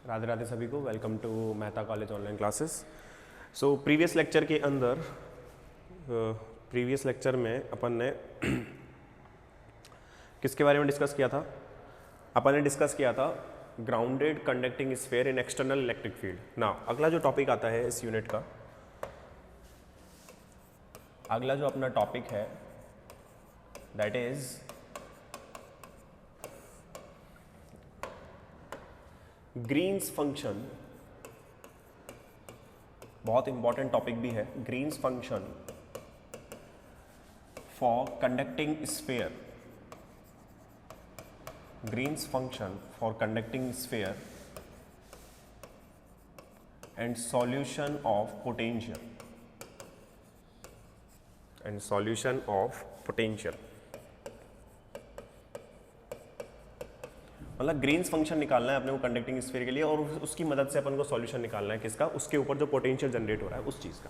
राधे राधे सभी को। Welcome to Mehta college online classes. So previous lecture के अंदर प्रीवियस लेक्चर में अपन ने किसके बारे में डिस्कस किया था? अपन ने डिस्कस किया था ग्राउंडेड कंडक्टिंग स्फीयर इन एक्सटर्नल इलेक्ट्रिक फील्ड। ना अगला जो टॉपिक आता है इस यूनिट का, अगला जो अपना टॉपिक है दैट इज ग्रीन्स फंक्शन। बहुत इंपॉर्टेंट टॉपिक भी है Green's function for conducting sphere. Green's function for conducting sphere and solution of potential मतलब ग्रीन्स फंक्शन निकालना है अपने को कंडक्टिंग स्फीयर के लिए और उसकी मदद से अपन को सॉल्यूशन निकालना है किसका? उसके ऊपर जो पोटेंशियल जनरेट हो रहा है उस चीज का।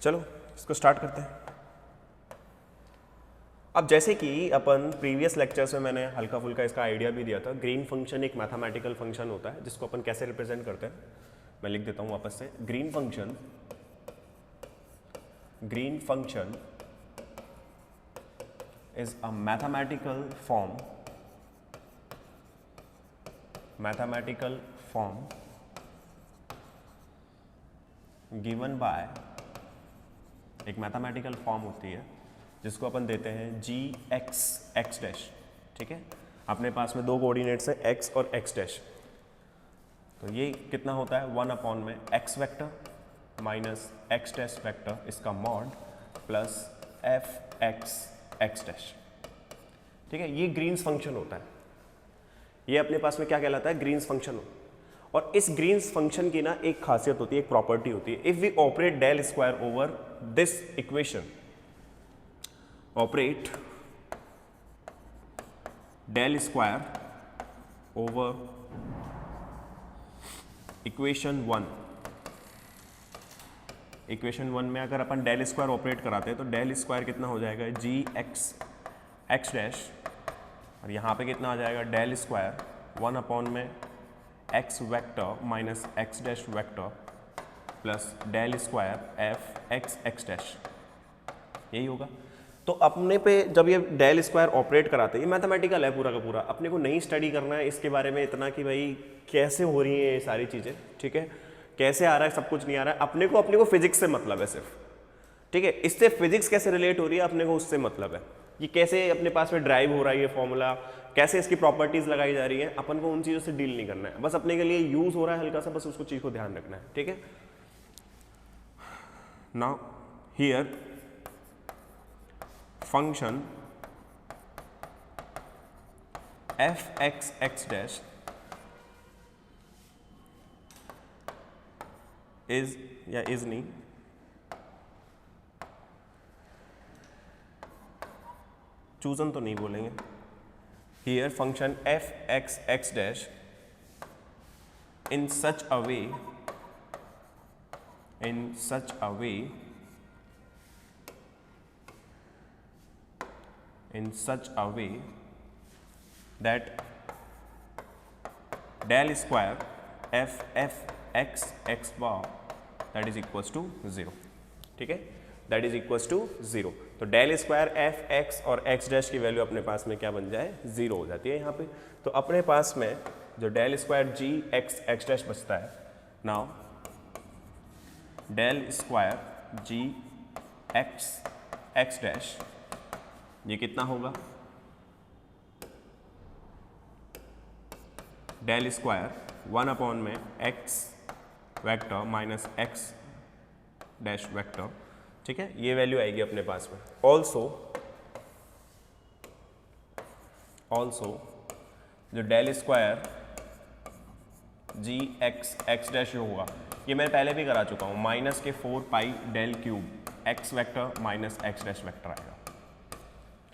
चलो इसको स्टार्ट करते हैं। अब जैसे कि अपन प्रीवियस लेक्चर्स में मैंने हल्का फुल्का इसका आइडिया भी दिया था, ग्रीन फंक्शन एक मैथमेटिकल फंक्शन होता है जिसको अपन कैसे रिप्रेजेंट करते हैं मैं लिख देता हूं वापस से। Green function is a mathematical form given by, एक मैथमेटिकल फॉर्म होती है जिसको अपन देते हैं जी एक्स डैश। ठीक है, अपने पास में दो कोऑर्डिनेट्स है एक्स और एक्स डैश। तो ये कितना होता है 1 अपॉन में x vector minus x dash vector इसका mod plus f x dash. ठीक है, ये ग्रीन्स फंक्शन होता है। ये अपने पास में क्या कहलाता है? Green's function. और इस ग्रीन्स फंक्शन की ना एक खासियत होती है, एक प्रॉपर्टी होती है। If we operate del square over this equation, operate del square over equation 1 में अगर अपन डेल स्क्वायर ऑपरेट कराते हैं तो डेल स्क्वायर कितना हो जाएगा जी एक्स डैश, और यहाँ पे कितना आ जाएगा डेल स्क्वायर 1 अपॉन में x vector minus x dash vector plus del square f x dash. यही होगा। तो अपने पे जब ये डेल स्क्वायर ऑपरेट कराते हैं, ये मैथमेटिकल है पूरा का पूरा, अपने को नहीं स्टडी करना है इसके बारे में इतना कि भाई कैसे हो रही है ये सारी चीज़ें। ठीक है, कैसे आ रहा है सब कुछ नहीं आ रहा है, अपने को फिजिक्स से मतलब है सिर्फ। ठीक है, इससे फिजिक्स कैसे रिलेट हो रही है अपने को उससे मतलब है। ये कैसे अपने पास में ड्राइव हो रहा है ये फॉर्मूला, कैसे इसकी प्रॉपर्टीज लगाई जा रही है, अपन को उन चीज़ों से डील नहीं करना है। बस अपने के लिए यूज हो रहा है हल्का सा, बस उसको चीज़ को ध्यान रखना है। ठीक है, now here function F x dash is या इज नहीं, चूजन तो नहीं बोलेंगे। Here function F x dash in such a way that del square f x bar that is equals to 0। ठीक है, दैट इज इक्वल्स टू 0। तो del square f x और x dash की value अपने पास में क्या बन जाए? 0 हो जाती है यहाँ पे। तो अपने पास में जो del square g x dash बचता है, now del square g x dash ये कितना होगा? डेल स्क्वायर 1 अपॉन में x vector minus x dash vector. ठीक है, ये वैल्यू आएगी अपने पास में। ऑल्सो जो del square g x dash होगा, ये मैं पहले भी करा चुका हूँ, माइनस के 4 pi del cube x vector minus x dash vector आएगा।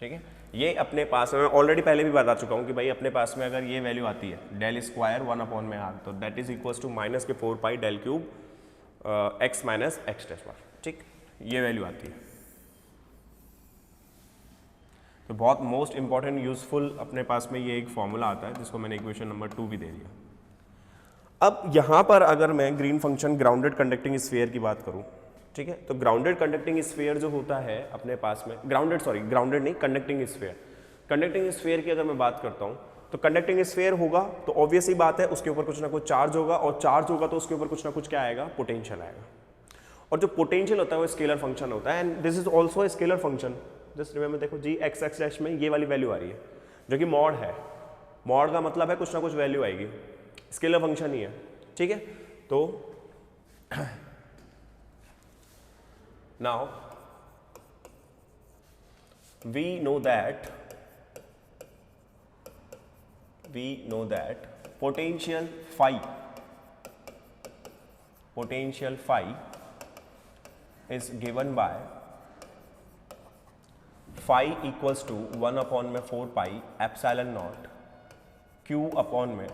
ठीक है, ये अपने पास में मैं ऑलरेडी पहले भी बता चुका हूँ कि भाई अपने पास में अगर ये वैल्यू आती है डेल स्क्वायर 1 अपॉन में आर, तो that is equals to minus के 4 pi del cube x minus x dash bar. ठीक, ये वैल्यू आती है। तो बहुत मोस्ट इंपॉर्टेंट यूजफुल अपने पास में ये एक फॉर्मूला आता है जिसको मैंने इक्वेशन नंबर 2 भी दे दिया। अब यहाँ पर अगर मैं green function grounded conducting sphere की बात करूँ, ठीक है, तो ग्राउंडेड कंडक्टिंग स्फीयर जो होता है अपने पास में, ग्राउंडेड नहीं, कंडक्टिंग स्फीयर, कंडक्टिंग स्फीयर की अगर मैं बात करता हूँ तो कंडक्टिंग स्फीयर होगा तो ऑब्वियस ही बात है उसके ऊपर कुछ ना कुछ चार्ज होगा, और चार्ज होगा तो उसके ऊपर कुछ ना कुछ क्या आएगा, पोटेंशियल आएगा। और जो पोटेंशियल होता है वो स्केलर फंक्शन होता है, and this is also scalar function. Just remember, देखो जी एक्स एक्स डैश में ये वाली वैल्यू आ रही है जो कि मॉड है, मॉड का मतलब है कुछ ना कुछ वैल्यू आएगी, स्केलर फंक्शन ही है, ठीक है। तो now we know that potential phi is given by phi equals to 1 upon में 4 pi epsilon naught q upon में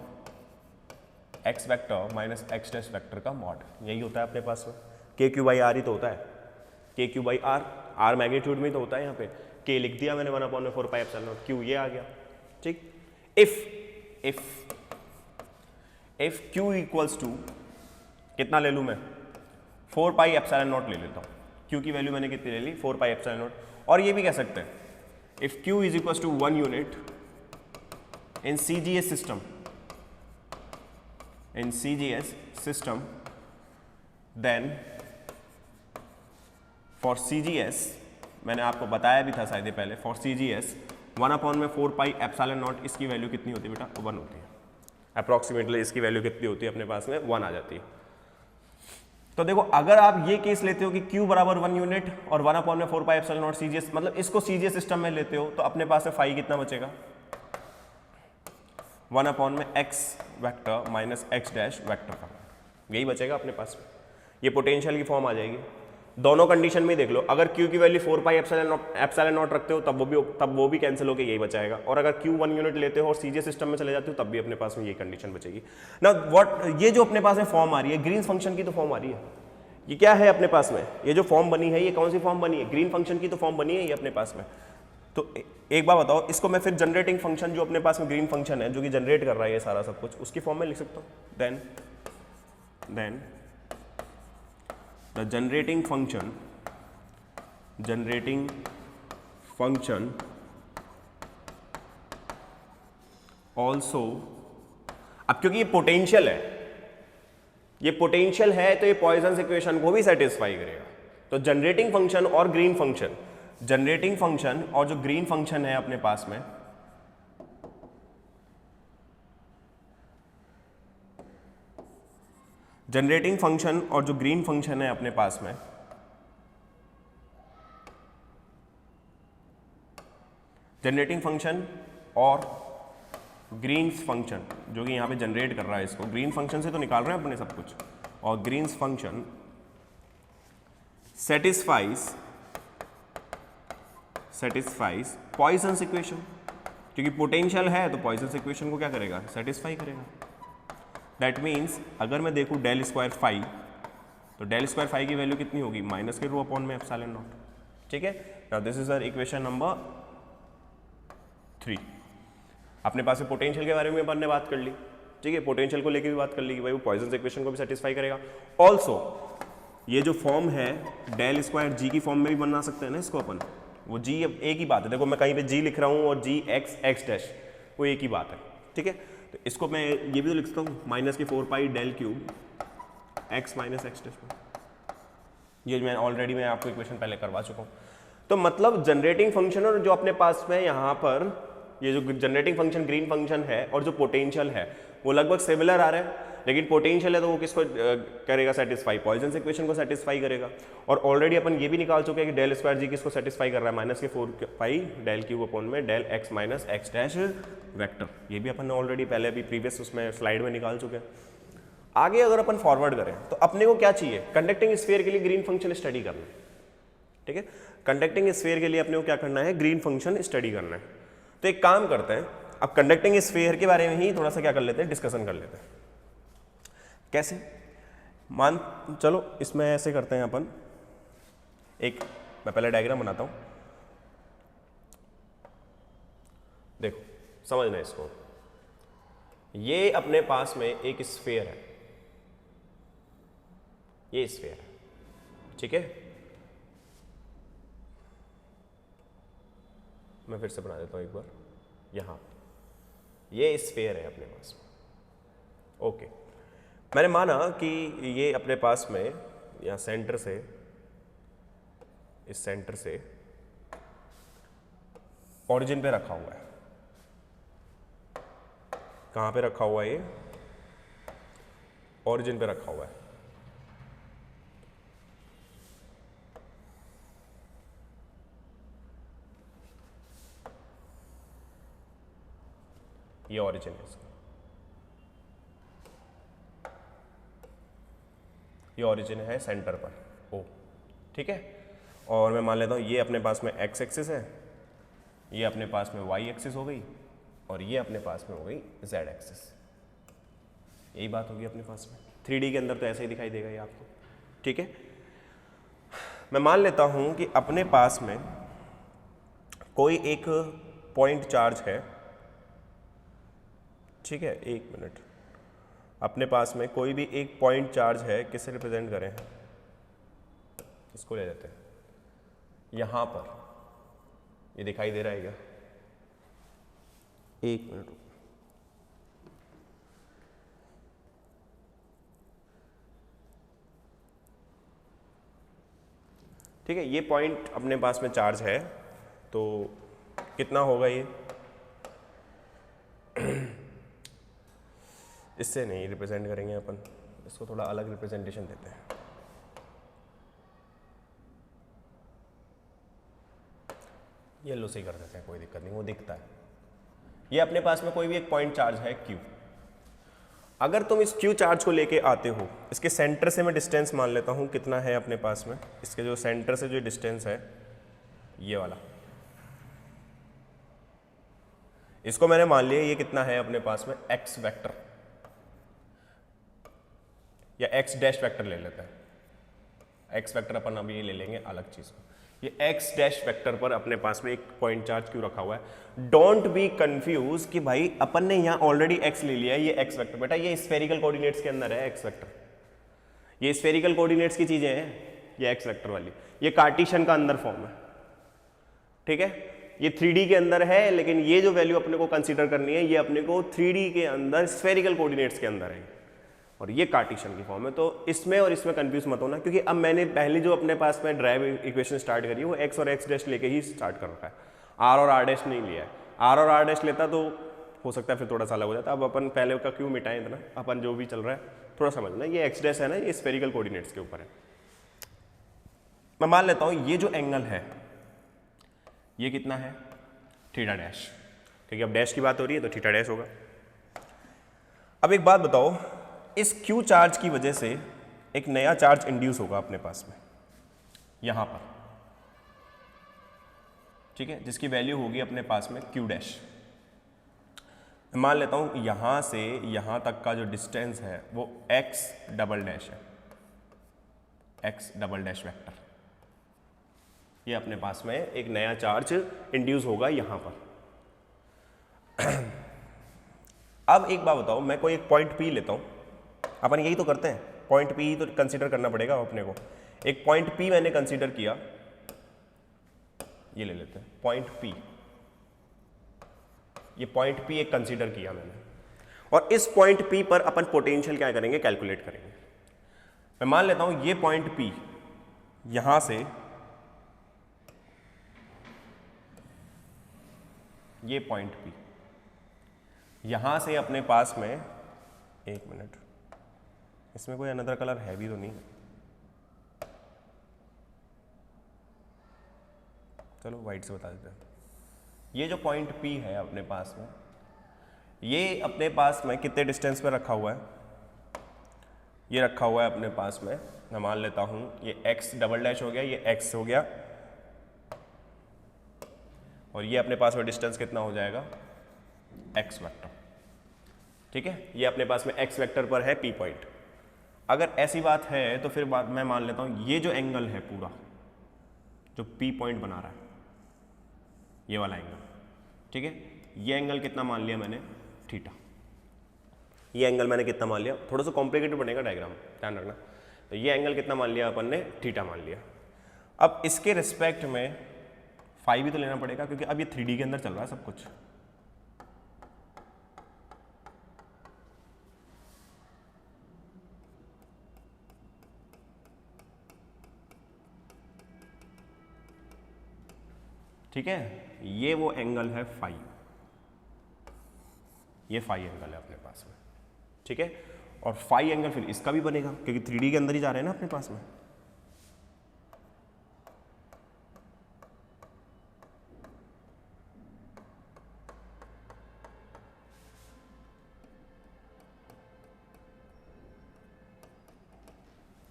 x vector minus x dash vector का मॉड। यही होता है अपने पास में, k q by r ही तो होता है, k q by r magnitude में तो होता है, यहाँ पे k लिख दिया मैंने 1 अपॉन में 4 पाई एप्सिलॉन नॉट q, ये आ गया, ठीक। इफ q इक्वल्स टू कितना ले लूँ मैं, 4 पाई एप्सिलॉन नॉट ले लेता हूँ, q की वैल्यू मैंने कितनी ले ली, 4 पाई एप्सिलॉन नॉट। और ये भी कह सकते हैं if q is equals to 1 unit in CGS system, then for CGS मैंने आपको बताया भी था शायद ये पहले, फॉर CGS 1 अपॉन में 4 पाई एप्सिलॉन नॉट, इसकी वैल्यू कितनी होती है बेटा, 1 होती है अप्रॉक्सीमेटली, इसकी वैल्यू कितनी होती है अपने पास में, 1 आ जाती है। तो देखो अगर आप ये केस लेते हो कि Q बराबर 1 यूनिट और 1 अपॉन में 4 पाई एप्सिलॉन नॉट CGS, मतलब इसको CGS सिस्टम में लेते हो तो अपने पास में फाई कितना बचेगा, 1 अपॉन में x vector minus x dash vector का, यही बचेगा अपने पास में। ये पोटेंशियल की फॉर्म आ जाएगी। दोनों कंडीशन में देख लो, अगर Q की वैल्यू 4 पाई एप्सिलॉन नॉट रखते हो तब वो भी कैंसिल होकर यही बचाएगा, और अगर Q 1 यूनिट लेते हो और CGS सिस्टम में चले जाते हो तब भी अपने पास में यही कंडीशन बचेगी ना। ये जो अपने पास में फॉर्म आ रही है ग्रीन फंक्शन की तो फॉर्म आ रही है, ये क्या है अपने पास में, ये जो फॉर्म बनी है ये कौन सी फॉर्म बनी है, ग्रीन फंक्शन की तो फॉर्म बनी है ये अपने पास में। तो एक बार बताओ, इसको मैं फिर जनरेटिंग फंक्शन जो अपने पास में ग्रीन फंक्शन है जो कि जनरेट कर रहा है ये सारा सब कुछ, उसकी फॉर्म में लिख सकता हूँ। Then the generating function also, अब क्योंकि ये पोटेंशियल है तो ये पॉइजन्स इक्वेशन को भी सेटिस्फाई करेगा। तो जनरेटिंग फंक्शन और ग्रीन फंक्शन, जनरेटिंग फंक्शन और जो ग्रीन फंक्शन है अपने पास में, जनरेटिंग फंक्शन और जो ग्रीन फंक्शन है अपने पास में, जनरेटिंग फंक्शन और ग्रीन्स फंक्शन जो कि यहां पे जनरेट कर रहा है इसको, ग्रीन फंक्शन से तो निकाल रहे हैं अपने सब कुछ, और Green's function satisfies Poisson's equation, क्योंकि पोटेंशियल है तो पॉइजन्स इक्वेशन को क्या करेगा, सेटिस्फाई करेगा। दैट मीन्स अगर मैं देखूं डेल स्क्वायर फाई, तो डेल स्क्वायर फाई की वैल्यू कितनी होगी, माइनस के रो अपॉन में एप्सिलॉन नॉट, ठीक है। Now this is our equation number 3। अपने पास में पोटेंशियल के बारे में अपन ने बात कर ली, ठीक है, पोटेंशियल को लेके भी बात कर ली कि भाई वो पॉइजन्स इक्वेशन को भी सेटिस्फाई करेगा। ऑल्सो ये जो फॉर्म है डेल स्क्वायर जी की फॉर्म में भी बना सकते हैं ना इसको अपन, वो जी एक ही बात है, देखो मैं कहीं पे जी लिख रहा हूँ और जी एक्स डैश वो एक ही बात है, ठीक है। तो इसको मैं ये भी तो लिख सकता हूँ माइनस की 4 pi del cube x minus x dash, ये मैं ऑलरेडी मैं आपको इक्वेशन पहले करवा चुका हूँ। तो मतलब जनरेटिंग फंक्शन और जो अपने पास में यहाँ पर ये जो जनरेटिंग फंक्शन ग्रीन फंक्शन है और जो पोटेंशियल है वो लगभग सिमिलर आ रहे हैं, लेकिन पोटेंशियल है तो वो किसको करेगा, सेटिस्फाई पॉइजन्स इक्वेशन को सेटिस्फाई करेगा। और ऑलरेडी अपन ये भी निकाल चुके हैं कि डेल स्क्वायर जी किसको सेटिस्फाई कर रहा है, माइनस के 4 पाई डेल क्यूब अपॉन में del x minus x dash vector, ये भी अपन ने ऑलरेडी पहले अभी प्रीवियस उसमें स्लाइड में निकाल चुके हैं। आगे अगर अपन फॉरवर्ड करें तो अपने को क्या चाहिए, कंडक्टिंग स्फीयर के लिए ग्रीन फंक्शन स्टडी करना है, ठीक है। कंडक्टिंग स्फीयर के लिए अपने को क्या करना है, ग्रीन फंक्शन स्टडी करना है। तो एक काम करते हैं, अब कंडक्टिंग स्फीयर के बारे में ही थोड़ा सा क्या कर लेते हैं, डिस्कशन कर लेते हैं। कैसे, चलो इसमें ऐसे करते हैं अपन, एक मैं पहले डायग्राम बनाता हूं, देखो समझना इसको। ये अपने पास में एक स्फीयर है, ये स्फीयर है, ठीक है। मैं फिर से बना देता हूँ एक बार, यहाँ ये स्फीयर है अपने पास में। ओके, मैंने माना कि ये अपने पास में यहाँ सेंटर से, इस सेंटर से ओरिजिन पे रखा हुआ है। कहाँ पे रखा हुआ है ये? ओरिजिन पे रखा हुआ है। ये ओरिजिन है इसका, ये ओरिजिन है सेंटर पर ओ, ठीक है। और मैं मान लेता हूँ ये अपने पास में एक्स एक्सिस है, ये अपने पास में वाई एक्सिस हो गई, और ये अपने पास में हो गई जेड एक्सिस। यही बात होगी अपने पास में। 3D के अंदर तो ऐसे ही दिखाई देगा ये आपको, ठीक है। मैं मान लेता हूँ कि अपने पास में कोई एक पॉइंट चार्ज है, ठीक है। एक मिनट, अपने पास में कोई भी एक पॉइंट चार्ज है, किसे रिप्रेजेंट करें, इसको ले लेते हैं। यहाँ पर ये दिखाई दे रहा है क्या? एक मिनट, ठीक है। ये पॉइंट अपने पास में चार्ज है, तो कितना होगा ये? इससे नहीं रिप्रेजेंट करेंगे अपन, इसको थोड़ा अलग रिप्रेजेंटेशन देते हैं। येलो से ही कर देते हैं, कोई दिक्कत नहीं, वो दिखता है। ये अपने पास में कोई भी एक पॉइंट चार्ज है Q। अगर तुम इस Q चार्ज को लेके आते हो, इसके सेंटर से मैं डिस्टेंस मान लेता हूँ कितना है अपने पास में, इसके जो सेंटर से जो डिस्टेंस है ये वाला, इसको मैंने मान लिया ये कितना है अपने पास में x वेक्टर, या x डैश वेक्टर ले लेते हैं। x वेक्टर अपन अभी ये ले लेंगे अलग चीज को। ये x डैश वेक्टर पर अपने पास में एक पॉइंट चार्ज क्यों रखा हुआ है? डोंट बी कंफ्यूज कि भाई अपन ने यहाँ ऑलरेडी x ले लिया है, ये x वेक्टर, बेटा ये स्फेरिकल कोऑर्डिनेट्स के अंदर है x वेक्टर, ये स्फेरिकल कोऑर्डिनेट्स की चीजें हैं, ये x वेक्टर वाली, ये कार्टेशियन का अंदर फॉर्म है, ठीक है। ये 3D के अंदर है, लेकिन ये जो वैल्यू अपने को कंसीडर करनी है, ये अपने को 3D के अंदर स्फेरिकल कोऑर्डिनेट्स के अंदर है, और ये कार्टेशियन की फॉर्म है। तो इसमें और इसमें कंफ्यूज मत होना, क्योंकि अब मैंने पहले जो अपने पास में ड्राइव इक्वेशन स्टार्ट करी है वो x और x डैश लेके ही स्टार्ट कर रखा है, r और r डैश नहीं लिया है। r और r डैश लेता तो हो सकता है फिर थोड़ा सा अलग हो जाता। अब अपन पहले का क्यों मिटाएं इतना, अपन जो भी चल रहा है थोड़ा समझना। ये x डैश है ना, ये स्फेरिकल कोऑर्डिनेट्स के ऊपर है। मैं मान लेता हूँ ये जो एंगल है ये कितना है, थीटा डैश, क्योंकि अब डैश की बात हो रही है तो थीटा डैश होगा। अब एक बात बताओ, इस Q चार्ज की वजह से एक नया चार्ज इंड्यूस होगा अपने पास में यहां पर, ठीक है, जिसकी वैल्यू होगी अपने पास में Q डैश। मान लेता हूं यहां से यहां तक का जो डिस्टेंस है वो x डबल डैश है, x डबल डैश वेक्टर। ये अपने पास में एक नया चार्ज इंड्यूस होगा यहां पर। अब एक बात बताओ, मैं कोई एक पॉइंट P लेता हूं, अपन यही तो करते हैं, पॉइंट P ही तो कंसीडर करना पड़ेगा अपने को। एक पॉइंट P मैंने कंसीडर किया, ये ले लेते हैं पॉइंट P, ये पॉइंट P एक कंसीडर किया मैंने, और इस पॉइंट P पर अपन पोटेंशियल क्या करेंगे, कैलकुलेट करेंगे। मैं मान लेता हूं ये पॉइंट P यहां से, ये पॉइंट P यहां से अपने पास में, एक मिनट, इसमें कोई अनदर कलर है भी तो नहीं, चलो वाइट से बता देते हैं। ये जो पॉइंट P है अपने पास में, ये अपने पास में कितने डिस्टेंस पे रखा हुआ है, ये रखा हुआ है अपने पास में, मैं मान लेता हूं ये x डबल डैश हो गया, ये x हो गया, और ये अपने पास में डिस्टेंस कितना हो जाएगा, x वेक्टर, ठीक है। ये अपने पास में x वेक्टर पर है P पॉइंट। अगर ऐसी बात है तो फिर बात मैं मान लेता हूं ये जो एंगल है पूरा जो P पॉइंट बना रहा है, ये वाला एंगल, ठीक है, ये एंगल कितना मान लिया मैंने, थीटा। ये एंगल मैंने कितना मान लिया, थोड़ा सा कॉम्प्लिकेटेड बनेगा डायग्राम, ध्यान रखना। तो ये एंगल कितना मान लिया अपन ने, थीटा मान लिया। अब इसके रिस्पेक्ट में फाई भी तो लेना पड़ेगा क्योंकि अब ये 3D के अंदर चल रहा है सब कुछ। ठीक है, ये वो एंगल है फाई, ये फाई एंगल है अपने पास में। ठीक है, और फाई एंगल फिर इसका भी बनेगा क्योंकि 3D के अंदर ही जा रहे हैं ना अपने पास में।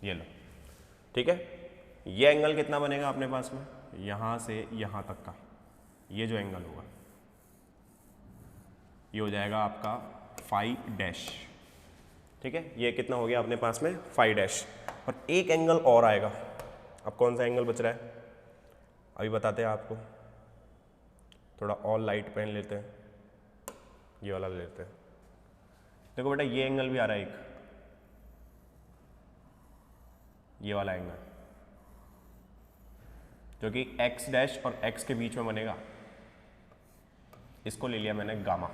ये लो, ठीक है, ये एंगल कितना बनेगा अपने पास में, यहां से यहां तक का ये जो एंगल होगा ये हो जाएगा आपका फाई डैश। ठीक है, ये कितना हो गया अपने पास में, फाई डैश। और एक एंगल और आएगा। अब कौन सा एंगल बच रहा है अभी बताते हैं आपको, थोड़ा और लाइट पेन लेते हैं, ये वाला लेते हैं। देखो बेटा ये एंगल भी आ रहा है एक, ये वाला एंगल जो कि x डैश और x के बीच में बनेगा, इसको ले लिया मैंने गामा,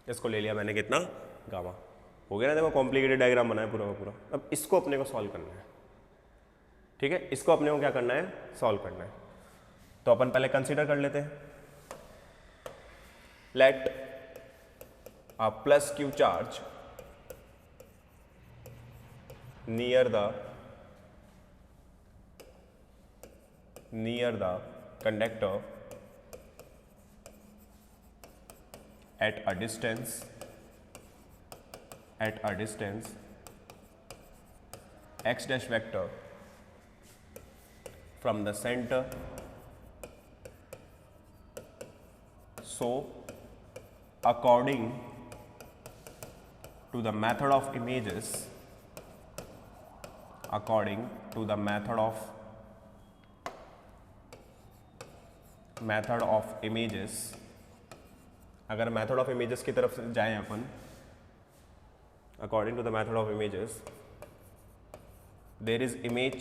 इसको ले लिया मैंने कितना, गामा। हो गया ना, देखो कॉम्प्लिकेटेड डायग्राम बना है पूरा का पूरा। अब इसको अपने को सॉल्व करना है। ठीक है, इसको अपने को क्या करना है, सॉल्व करना है। तो अपन पहले कंसीडर कर लेते हैं, let a plus q charge near the conductor at a distance x dash vector from the center. So according to the method of images, अगर मेथड ऑफ इमेजेस की तरफ से जाएं अपन, according to the method of images there is image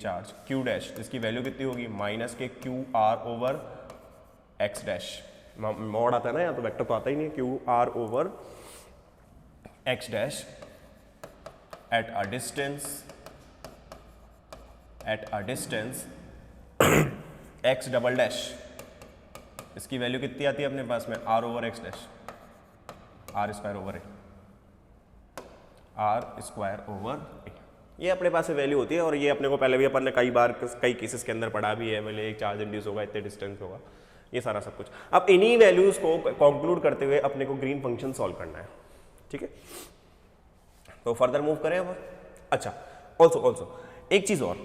charge q dash, इसकी value कितनी होगी, minus के q r over x dash. Mod आता है ना, यहाँ तो वेक्टर तो आता ही नहीं, Q r over x dash at a distance x double dash, इसकी वैल्यू कितनी आती है अपने पास में, r over x dash, r square over a, ये अपने पास से वैल्यू होती है। और ये अपने को पहले भी अपन ने कई बार कई केसेस के अंदर पढ़ा भी है, पहले एक चार्ज इंड्यूस होगा, इतने डिस्टेंस होगा, ये सारा सब कुछ। अब इन्हीं वैल्यूज को कंक्लूड करते हुए अपने को ग्रीन फंक्शन सॉल्व करना है। ठीक है, तो फर्दर मूव करें अब। अच्छा, ऑल्सो एक चीज और,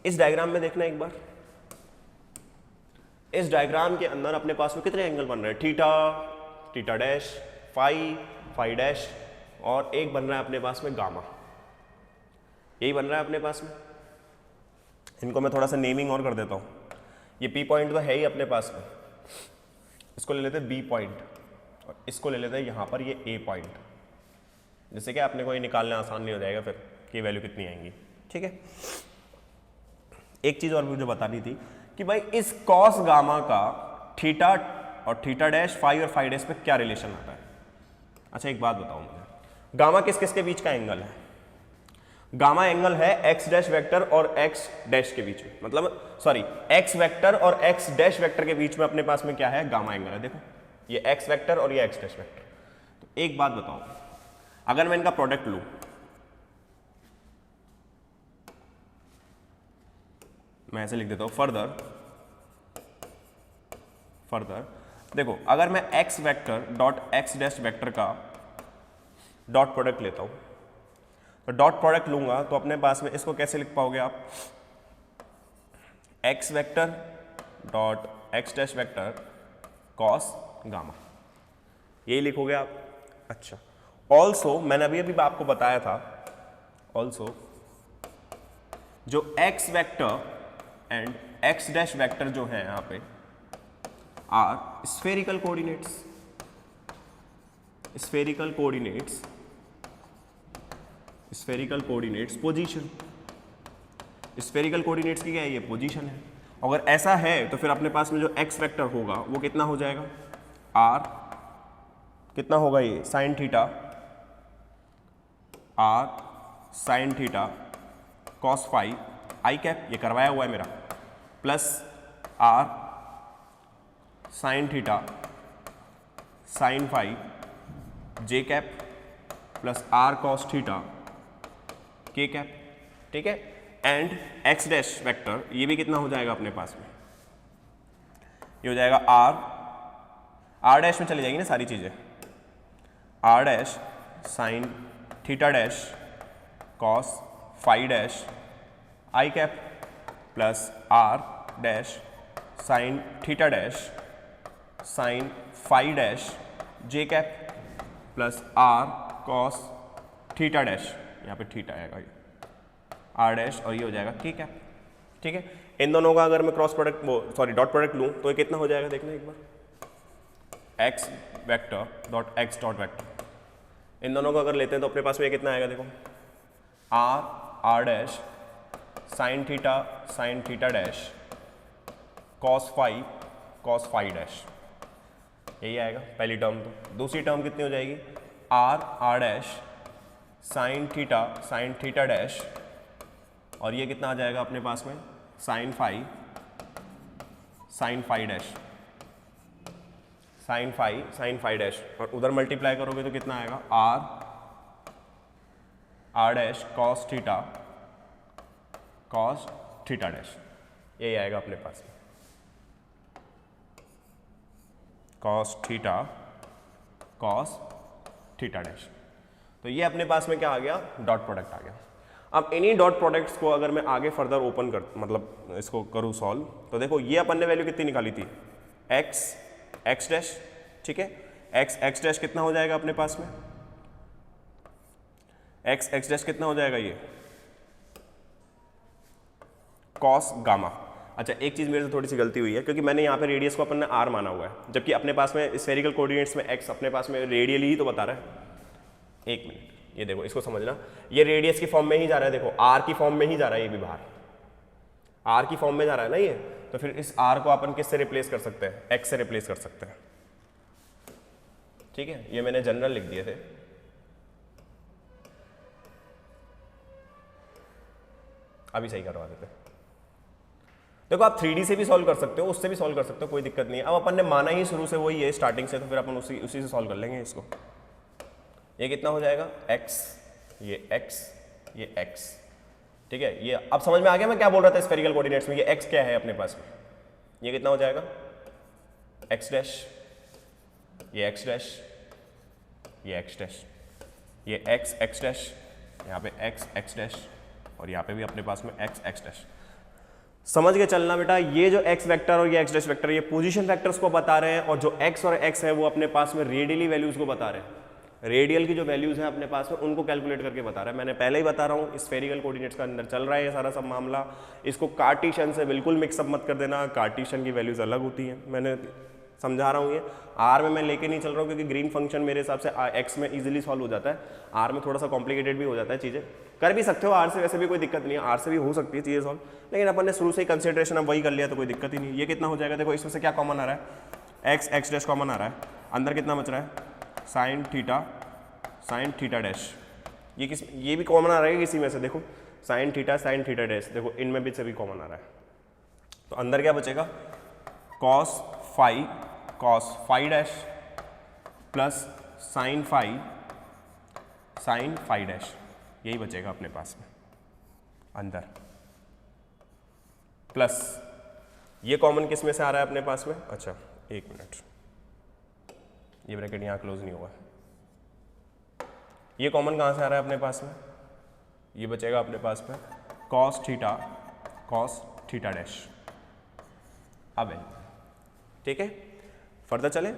इस डायग्राम में देखना एक बार, इस डायग्राम के अंदर अपने पास में कितने एंगल बन रहे हैं, थीटा डैश, फाई डैश, और एक बन रहा है अपने पास में गामा, यही बन रहा है अपने पास में। इनको मैं थोड़ा सा नेमिंग और कर देता हूं। ये P पॉइंट तो है ही अपने पास में, इसको ले लेते हैं B पॉइंट, और इसको ले लेते हैं यहां पर ये A पॉइंट, जिससे कि अपने को ये निकालना आसान नहीं हो जाएगा फिर कि वैल्यू कितनी आएंगी। ठीक है, एक चीज और मुझे बतानी थी कि भाई इस कॉस गामा का थीटा और थीटा डैश, फाई और फाई डैश पे क्या रिलेशन आता है। अच्छा एक बात बताओ मुझे, गामा किस किस के बीच का एंगल है, गामा एंगल है x डैश वेक्टर और x डैश के बीच में, मतलब सॉरी x वेक्टर और x डैश वेक्टर के बीच में अपने पास में क्या है, गामा एंगल है। देखो ये x वेक्टर और ये x डैश वेक्टर। तो एक बात बताओ, अगर मैं इनका प्रोडक्ट लूं, मैं ऐसे लिख देता हूं, फर्दर देखो, अगर मैं x vector dot x dash vector का डॉट प्रोडक्ट लेता हूं, तो डॉट प्रोडक्ट लूंगा तो अपने पास में इसको कैसे लिख पाओगे आप, x vector dot x dash vector cos gamma, यही लिखोगे आप। अच्छा, ऑल्सो मैंने अभी आपको बताया था, ऑल्सो जो x vector and x dash vector जो है यहाँ पे are spherical coordinates, spherical coordinates position. Spherical coordinates की क्या है, ये पोजीशन है। अगर ऐसा है तो फिर अपने पास में जो एक्स वेक्टर होगा वो कितना हो जाएगा, आर कितना होगा, ये sine theta, r sine theta cos phi i cap, ये करवाया हुआ है मेरा, plus r sine theta sine phi j cap plus r cos theta k cap. ठीक है, एंड एक्स डैश वेक्टर ये भी कितना हो जाएगा अपने पास में, ये हो जाएगा आर डैश में चली जाएगी ना सारी चीजें, r dash sine theta dash cos phi dash i cap plus r dash sine theta dash sine phi dash j cap plus r cos theta dash, यहाँ पे थीटा आएगा ये, आर डैश, और ये हो जाएगा के कैप। ठीक है, इन दोनों का अगर मैं क्रॉस प्रोडक्ट डॉट प्रोडक्ट लूँ तो ये कितना हो जाएगा, देखना एक बार, x vector dot x dot vector, इन दोनों को अगर लेते हैं तो अपने पास में ये कितना आएगा, देखो r dash sine theta dash cos phi dash, यही आएगा पहली टर्म। तो दूसरी टर्म कितनी हो जाएगी, r dash sine theta dash, और ये कितना आ जाएगा अपने पास में, sine phi dash, sine phi dash, और उधर मल्टीप्लाई करोगे तो कितना आएगा, r dash cos theta dash, यही आएगा अपने पास में, कॉस थीटा डैश। तो ये अपने पास में क्या आ गया, डॉट प्रोडक्ट आ गया। अब इन्हीं डॉट प्रोडक्ट्स को अगर मैं आगे फर्दर ओपन कर मतलब इसको करूँ सॉल्व, तो देखो ये अपन ने वैल्यू कितनी निकाली थी, एक्स डैश। ठीक है, एक्स डैश कितना हो जाएगा अपने पास में, एक्स डैश कितना हो जाएगा, ये कॉस गामा। अच्छा, एक चीज़ मेरे से थोड़ी सी गलती हुई है, क्योंकि मैंने यहाँ पे रेडियस को अपन ने आर माना हुआ है, जबकि अपने पास में स्फेरिकल कोऑर्डिनेट्स में एक्स अपने पास में रेडियली ही तो बता रहा है। एक मिनट, ये देखो इसको समझना, ये रेडियस की फॉर्म में ही जा रहा है, देखो आर की फॉर्म में ही जा रहा है, ये भी बाहर आर की फॉर्म में जा रहा है ना ये, तो फिर इस आर को अपन किससे रिप्लेस कर सकते हैं, एक्स से रिप्लेस कर सकते हैं। ठीक है, ये मैंने जनरल लिख दिए थे। अभी सही करवा देते। देखो आप 3D से भी सॉल्व कर सकते हो, उससे भी सॉल्व कर सकते हो, कोई दिक्कत नहीं है। अब अपन ने माना ही शुरू से वही है स्टार्टिंग से, तो फिर अपन उसी से सॉल्व कर लेंगे इसको। ये कितना हो जाएगा, x, ये x। ठीक है, ये अब समझ में आ गया मैं क्या बोल रहा था स्फेरिकल कोऑर्डिनेट्स में, ये x क्या है अपने पास में, ये कितना हो जाएगा, x डैश, ये x डैश, ये x डैश, ये x डैश, यहाँ पे x डैश, और यहाँ पे भी अपने पास में x डैश। समझ के चलना बेटा, ये जो x वेक्टर और ये x डैश वेक्टर ये पोजीशन वेक्टर्स को बता रहे हैं, और जो x और x है वो अपने पास में रेडियली वैल्यूज को बता रहे हैं। रेडियल की जो वैल्यूज हैं अपने पास में उनको कैलकुलेट करके बता रहा है। मैंने पहले ही बता रहा हूँ स्फेरिकल कोऑर्डिनेट्स का अंदर चल रहा है ये सारा सब मामला। इसको कार्टेशियन से बिल्कुल मिक्सअप मत कर देना, कार्टेशियन की वैल्यूज अलग होती हैं। मैंने समझा रहा हूँ ये आर में मैं लेके नहीं चल रहा हूँ, क्योंकि ग्रीन फंक्शन मेरे हिसाब से एक्स में इजीली सॉल्व हो जाता है, आर में थोड़ा सा कॉम्प्लिकेटेड भी हो जाता है चीज़ें। कर भी सकते हो आर से, वैसे भी कोई दिक्कत नहीं है, आर से भी हो सकती है चीज़ें सॉल्व, लेकिन अपन ने शुरू से ही कंसिडरेशन अब वही कर लिया तो कोई दिक्कत ही नहीं। ये कितना हो जाएगा, देखो इसमें से क्या कॉमन आ रहा है, एक्स डैश कॉमन आ रहा है, अंदर कितना बच रहा है, साइन थीटा डैश, ये भी कॉमन आ रहा है किसी में से, देखो साइन थीटा डैश, देखो इनमें भी से भी कॉमन आ रहा है, तो अंदर क्या बचेगा, cos phi dash plus sine phi dash, यही बचेगा अपने पास में अंदर, प्लस ये कॉमन किस में से आ रहा है अपने पास में, अच्छा एक मिनट, ये ब्रैकेट यहाँ क्लोज नहीं हुआ, ये कॉमन कहाँ से आ रहा है अपने पास में, ये बचेगा अपने पास में कॉस थीटा डैश। अब है ठीक है, फर्दर चले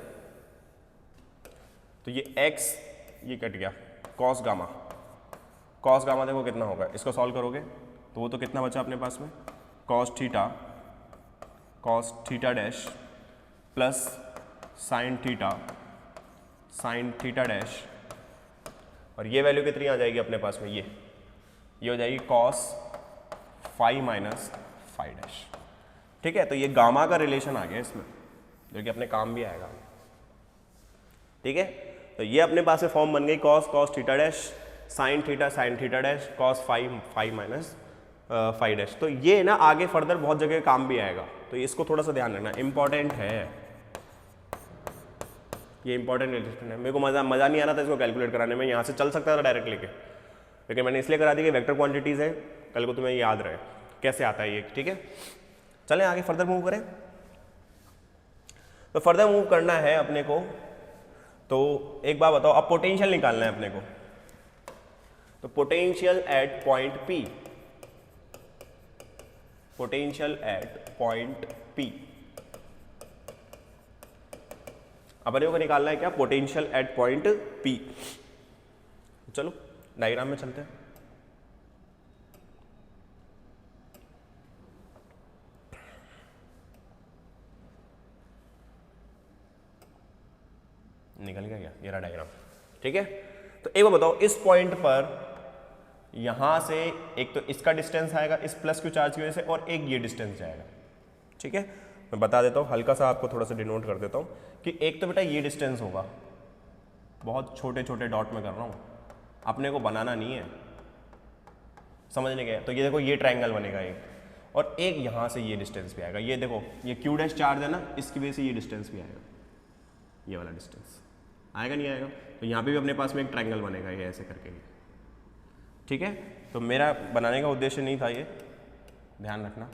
तो ये x ये कट गया, कॉस गामा देखो कितना होगा, इसको सॉल्व करोगे तो वो तो कितना बचा अपने पास में, cos theta dash plus sign sign theta dash, और ये वैल्यू कितनी आ जाएगी अपने पास में, ये हो जाएगी cos phi minus phi dash. ठीक है, तो ये गामा का रिलेशन आ गया इसमें, जो कि अपने काम भी आएगा। ठीक है, तो ये अपने पास में फॉर्म बन गई cos cos theta dash sine theta dash cos phi minus phi dash. तो ये ना आगे फर्दर बहुत जगह काम भी आएगा, तो इसको थोड़ा सा ध्यान रखना, इंपॉर्टेंट है ये, इंपॉर्टेंट रिलेशन है। मेरे को मज़ा नहीं आ रहा था इसको कैलकुलेट कराने में, यहाँ से चल सकता था डायरेक्ट लेके, लेकिन मैंने इसलिए करा दी कि वेक्टर क्वांटिटीज़ है, कल को तुम्हें याद रहे कैसे आता है ये। ठीक है, चलें आगे फर्दर मूव करें। तो फर्दर मूव करना है अपने को, तो एक बात बताओ, अब पोटेंशियल निकालना है अपने को। तो potential at point P, potential at point P, अपने को निकालना है क्या, पोटेंशियल एट पॉइंट P। चलो डायग्राम में चलते हैं। निकल गया क्या, ये रहा डायग्राम। ठीक है, तो एक बार बताओ, इस पॉइंट पर यहां से एक तो इसका डिस्टेंस आएगा इस प्लस क्यू चार्ज की वजह से, और एक ये डिस्टेंस जाएगा। ठीक है, मैं बता देता हूँ, हल्का सा आपको थोड़ा सा डिनोट कर देता हूँ कि एक तो बेटा ये डिस्टेंस होगा, बहुत छोटे छोटे डॉट में कर रहा हूँ, अपने को बनाना नहीं है, समझने गया। तो ये देखो, ये ट्रायंगल बनेगा एक, और एक यहाँ से ये डिस्टेंस भी आएगा। ये देखो, ये क्यू डैश चार्ज है ना, इसकी वजह से ये डिस्टेंस भी आएगा, ये वाला डिस्टेंस आएगा नहीं आएगा। तो यहाँ पे भी अपने पास में एक ट्रायंगल बनेगा ये ऐसे करके। ठीक है, तो मेरा बनाने का उद्देश्य नहीं था ये, ध्यान रखना,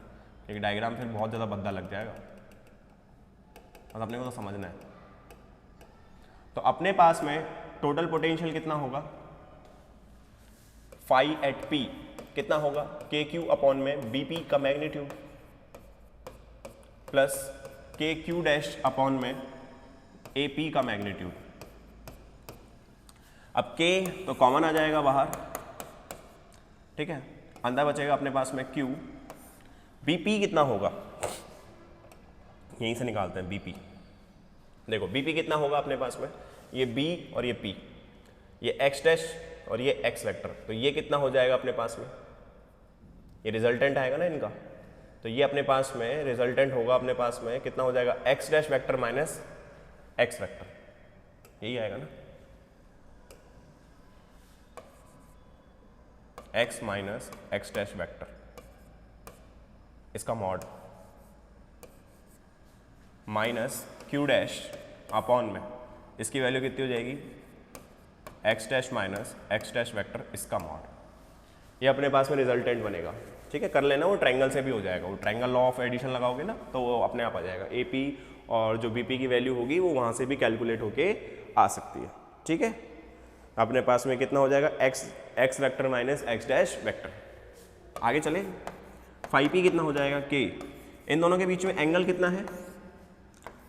क्योंकि डायग्राम फिर बहुत ज़्यादा भद्दा लग जाएगा, बस अपने को तो समझना है। तो अपने पास में टोटल पोटेंशियल कितना होगा, फाई एट P कितना होगा, के क्यू अपॉन में BP का मैग्नीट्यूड प्लस के क्यू डैश अपॉन में AP का मैग्नीट्यूड। अब K तो कॉमन आ जाएगा बाहर, ठीक है, अंदर बचेगा अपने पास में Q। BP कितना होगा, यहीं से निकालते हैं BP। देखो BP कितना होगा अपने पास में, ये B और ये P, ये X डैश और ये X वेक्टर, तो ये कितना हो जाएगा अपने पास में, ये रिजल्टेंट आएगा ना इनका। तो ये अपने पास में रिजल्टेंट होगा, अपने पास में कितना हो जाएगा, X dash vector minus X vector, यही आएगा ना, X minus X dash vector, इसका mod minus Q dash upon में इसकी वैल्यू कितनी हो जाएगी, X dash minus X dash vector, इसका मॉड। ये अपने पास में रिजल्टेंट बनेगा। ठीक है, कर लेना, वो ट्रायंगल से भी हो जाएगा, वो ट्रायंगल लॉ ऑफ एडिशन लगाओगे ना तो वो अपने आप आ जाएगा। AP और जो BP की वैल्यू होगी वो वहाँ से भी कैलकुलेट होके आ सकती है। ठीक है, अपने पास में कितना हो जाएगा, X vector minus X dash vector. आगे चले, फाई P कितना हो जाएगा, K। इन दोनों के बीच में एंगल कितना है,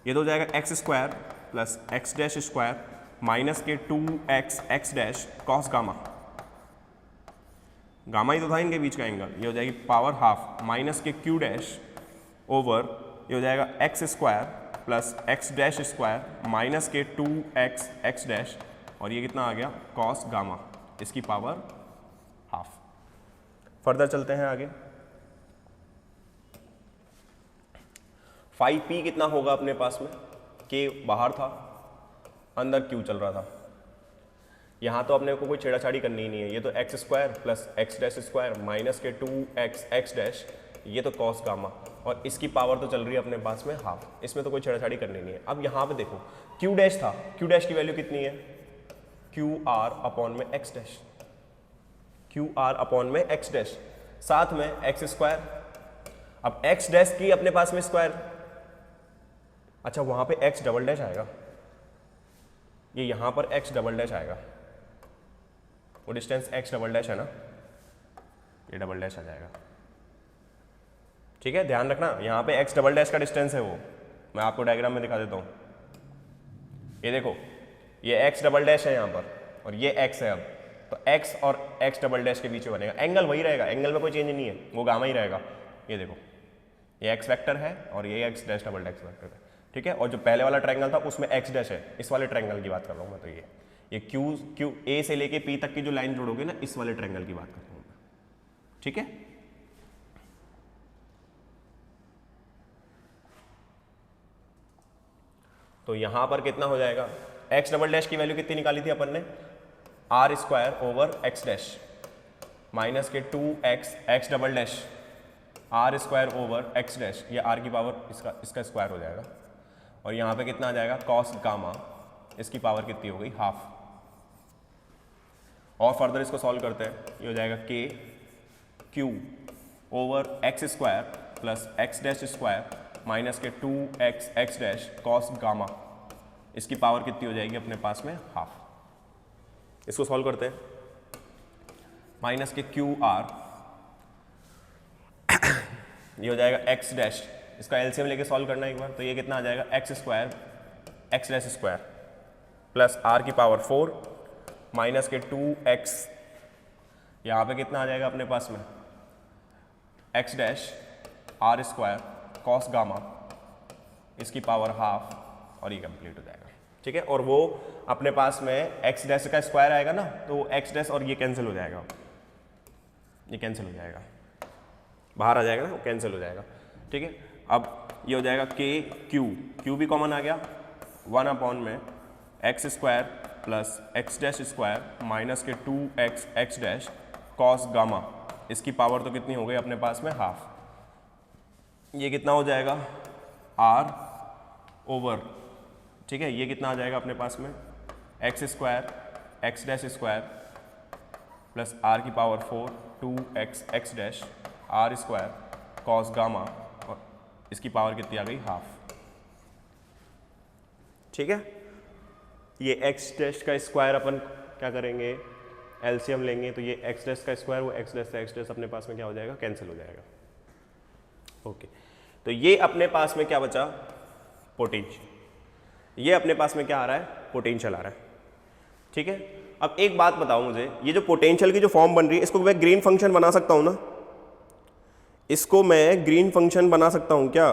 ये तो हो जाएगा X square plus X dash square minus के 2X X dash cos gamma, gamma ही तो था इनके बीच का एंगल, ये हो जाएगी power half minus k Q dash over, ये हो जाएगा X square plus X dash square minus के 2X X डैश, और ये कितना आ गया, कॉस गामा, इसकी पावर हाफ। फर्दर चलते हैं आगे, फाई P कितना होगा अपने पास में, K बाहर था, अंदर Q चल रहा था। यहाँ तो अपने को कोई छेड़ाछाड़ी करनी ही नहीं है, ये तो X square plus X dash square minus के 2X X डैश, ये तो कॉस गामा, और इसकी पावर तो चल रही है अपने पास में हाफ, इसमें तो कोई छेड़ाछाड़ी करनी नहीं है। अब यहाँ पे देखो, Q डैश था, Q डैश की वैल्यू कितनी है, QR अपॉन में X डैश, QR अपॉन में X डैश, साथ में X स्क्वायर। अब X डैश की अपने पास में स्क्वायर, अच्छा वहाँ पे X डबल डैश आएगा, ये यहाँ पर X डबल डैश आएगा, वो डिस्टेंस X डबल डैश है ना, ये डबल डैश आ जाएगा। ठीक है, ध्यान रखना, यहाँ पे X डबल डैश का डिस्टेंस है वो, मैं आपको डायग्राम में दिखा देता हूँ। ये देखो, ये X डबल डैश है यहाँ पर, और ये X है। अब तो X और X डबल डैश के बीच में बनेगा, एंगल वही रहेगा, एंगल में कोई चेंज नहीं है, वो गामा ही रहेगा। ये देखो, ये X वेक्टर है और ये X dash double dash vector है। ठीक है, और जो पहले वाला ट्रायंगल था उसमें एक्स डैश है, इस वाले ट्रायंगल की बात कर रहा हूँ मैं। तो ये क्यू ए से लेके पी तक की जो लाइन जोड़ोगे ना, इस वाले ट्रायंगल की बात कर रहा हूँ मैं। ठीक है, तो यहां पर कितना हो जाएगा, एक्स डबल डैश की वैल्यू कितनी निकाली थी अपन ने, r square over x dash minus के 2x x double dash r square over x dash, ये आर की पावर इसका स्क्वायर हो जाएगा, और यहाँ पे कितना आ जाएगा कॉस गामा, इसकी पावर कितनी हो गई, हाफ। और फर्दर इसको सॉल्व करते हैं, ये हो जाएगा के Q over x square plus x dash square minus के 2x x dash cos gamma, इसकी पावर कितनी हो जाएगी अपने पास में, हाफ। इसको सॉल्व करते हैं, माइनस के क्यू आर, ये हो जाएगा एक्स डैश, इसका एलसीएम लेके सॉल्व करना है एक बार, तो ये कितना आ जाएगा x square x dash square plus r की पावर 4 माइनस के 2x, यहाँ पे कितना आ जाएगा अपने पास में x dash r square cos gamma, इसकी पावर हाफ, और ये कंप्लीट हो जाएगा। ठीक है, और वो अपने पास में एक्स डैश का स्क्वायर आएगा ना, तो एक्स डैश और ये कैंसिल हो जाएगा, ये कैंसिल हो जाएगा, बाहर आ जाएगा ना, वो कैंसिल हो जाएगा। ठीक है, अब ये हो जाएगा के क्यू भी कॉमन आ गया, 1 अपॉन में x square plus x dash square minus के 2x x dash cos gamma, इसकी पावर तो कितनी हो गई अपने पास में, हाफ। ये कितना हो जाएगा आर ओवर, ठीक है, ये कितना आ जाएगा अपने पास में x square x dash square plus r की power 4 2x x dash r square cos gamma, और इसकी पावर कितनी आ गई, हाफ। ठीक है, ये एक्स डैश का स्क्वायर अपन क्या करेंगे, एलसीएम लेंगे, तो ये एक्स डैश का स्क्वायर, वो एक्स डैश से एक्स डैश अपने पास में क्या हो जाएगा, कैंसिल हो जाएगा। ओके, तो ये अपने पास में क्या बचा, पोटेंशियल, ये अपने पास में क्या आ रहा है, पोटेंशियल आ रहा है। ठीक है, अब एक बात बताओ मुझे, ये जो पोटेंशियल की जो फॉर्म बन रही है, इसको मैं ग्रीन फंक्शन बना सकता हूं ना, इसको मैं ग्रीन फंक्शन बना सकता हूं क्या,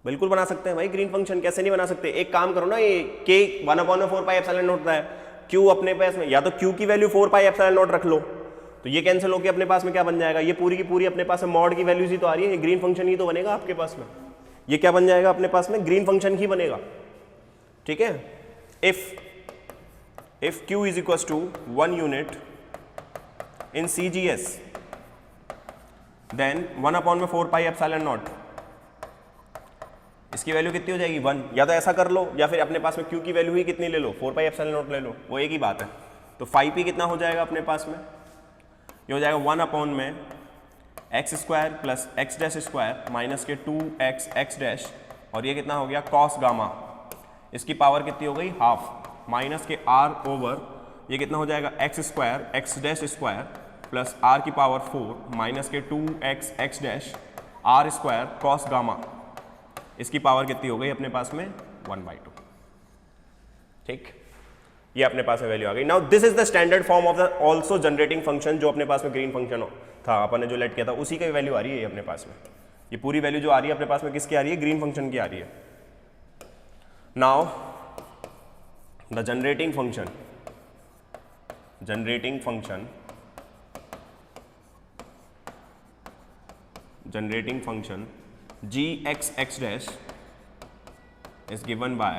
बिल्कुल बना सकते हैं भाई ग्रीन फंक्शन, कैसे नहीं बना सकते। एक काम करो ना, ये के 1/4 पाई एप्सिलॉन नॉट होता है, क्यू अपने पास में, या तो क्यू की वैल्यू 4 पाई एप्सिलॉन नॉट रख लो, तो ये कैंसिल होकर अपने पास में क्या बन जाएगा, ये पूरी की पूरी अपने पास में मॉड की वैल्यूज ही तो आ रही है, ग्रीन फंक्शन ही तो बनेगा आपके पास में, ये क्या बन जाएगा अपने पास में, ग्रीन फंक्शन ही बनेगा। ठीक है, if q is equal to 1 unit in CGS then 1/4 pi epsilon naught, इसकी वैल्यू कितनी हो जाएगी, 1। या तो ऐसा कर लो, या फिर अपने पास में q की वैल्यू ही कितनी ले लो, 4 पाई एप्सिलॉन नॉट ले लो, वो एक ही बात है। तो 5p कितना हो जाएगा अपने पास में, ये हो जाएगा 1 अपॉन में x square plus x dash square minus के 2x एक्स डैश, और ये कितना हो गया कॉस गामा, इसकी पावर कितनी हो गई, हाफ, माइनस के r ओवर, ये कितना हो जाएगा x square x dash square plus r की पावर 4 माइनस के 2x x dash r square cos gamma, इसकी पावर कितनी हो गई अपने पास में, 1/2। ठीक, ये अपने पास में वैल्यू आ गई। Now this is the standard form of the also generating function, जो अपने पास में ग्रीन फंक्शन था, अपन ने जो लेट किया था, उसी की वैल्यू आ रही है अपने पास में। ये पूरी वैल्यू जो आ रही है अपने पास में किसकी आ रही है, ग्रीन फंक्शन की आ रही है। Now the generating function gx x dash is given by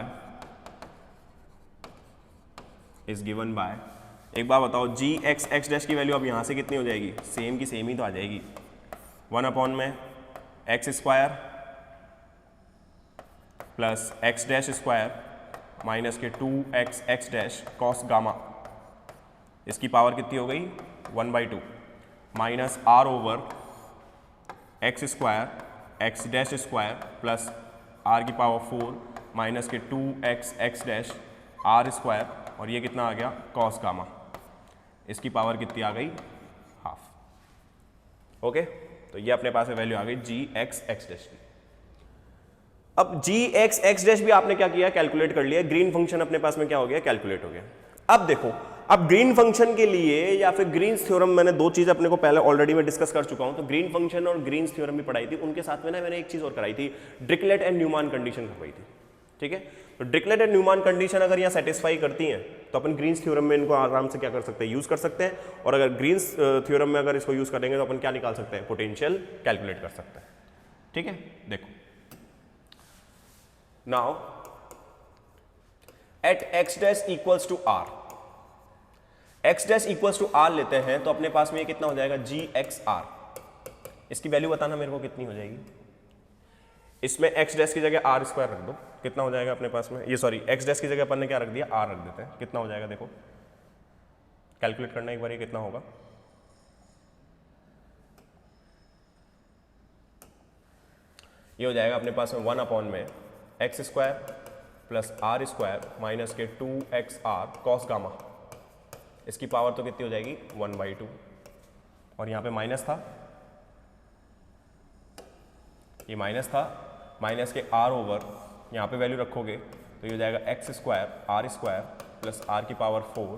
एक बार बताओ, gx x dash की वैल्यू अब यहाँ से कितनी हो जाएगी, सेम की सेम ही तो आ जाएगी, 1 अपॉन में x square plus x dash square minus के 2x x dash cos gamma, इसकी पावर कितनी हो गई, 1/2 minus r over x square x dash square plus r की पावर 4 माइनस के 2x x dash r square, और ये कितना आ गया कॉस गामा, इसकी पावर कितनी आ गई, हाफ। ओके, तो ये अपने पास वैल्यू आ गई gx x डैश की। अब gx x डैश भी आपने क्या किया, कैलकुलेट कर लिया, ग्रीन फंक्शन अपने पास में क्या हो गया, कैलकुलेट हो गया। अब देखो, अब ग्रीन फंक्शन के लिए या फिर ग्रीन्स थ्योरम, मैंने दो चीज अपने को पहले ऑलरेडी मैं डिस्कस कर चुका हूं, तो ग्रीन फंक्शन और ग्रीन्स थ्योरम भी पढ़ाई थी, उनके साथ में ना मैंने एक चीज और कराई थी, डिरिचलेट एंड न्यूमान कंडीशन करवाई थी, ठीक है। तो डिरिचलेट एंड न्यूमान कंडीशन अगर यहाँ सेटिस्फाई करती हैं तो अपन ग्रीन्स थ्योरम में इनको आराम से क्या कर सकते हैं, यूज कर सकते हैं, और अगर ग्रीन्स थ्योरम में अगर इसको यूज करेंगे तो अपन क्या निकाल सकते हैं, पोटेंशियल कैलकुलेट कर सकते हैं, ठीक है। देखो now at x dash equals to r, x dash equals to r लेते हैं तो अपने पास में ये कितना हो जाएगा, जी एक्स आर। इसकी वैल्यू बताना मेरे को कितनी हो जाएगी, इसमें एक्स डैश की जगह आर स्क्वायर रख दो, कितना हो जाएगा अपने पास में, ये सॉरी एक्स डैश की जगह अपन ने क्या रख दिया, आर रख देते हैं, कितना हो जाएगा देखो, कैलकुलेट करना एक बार, ये कितना होगा, ये हो जाएगा अपने पास में 1 अपॉन में x square plus r square minus के 2x आर कॉस गामा, इसकी पावर तो कितनी हो जाएगी 1/2, और यहाँ पे माइनस था, ये माइनस था, माइनस के आर ओवर यहाँ पे वैल्यू रखोगे तो ये हो जाएगा x square r square plus r की पावर 4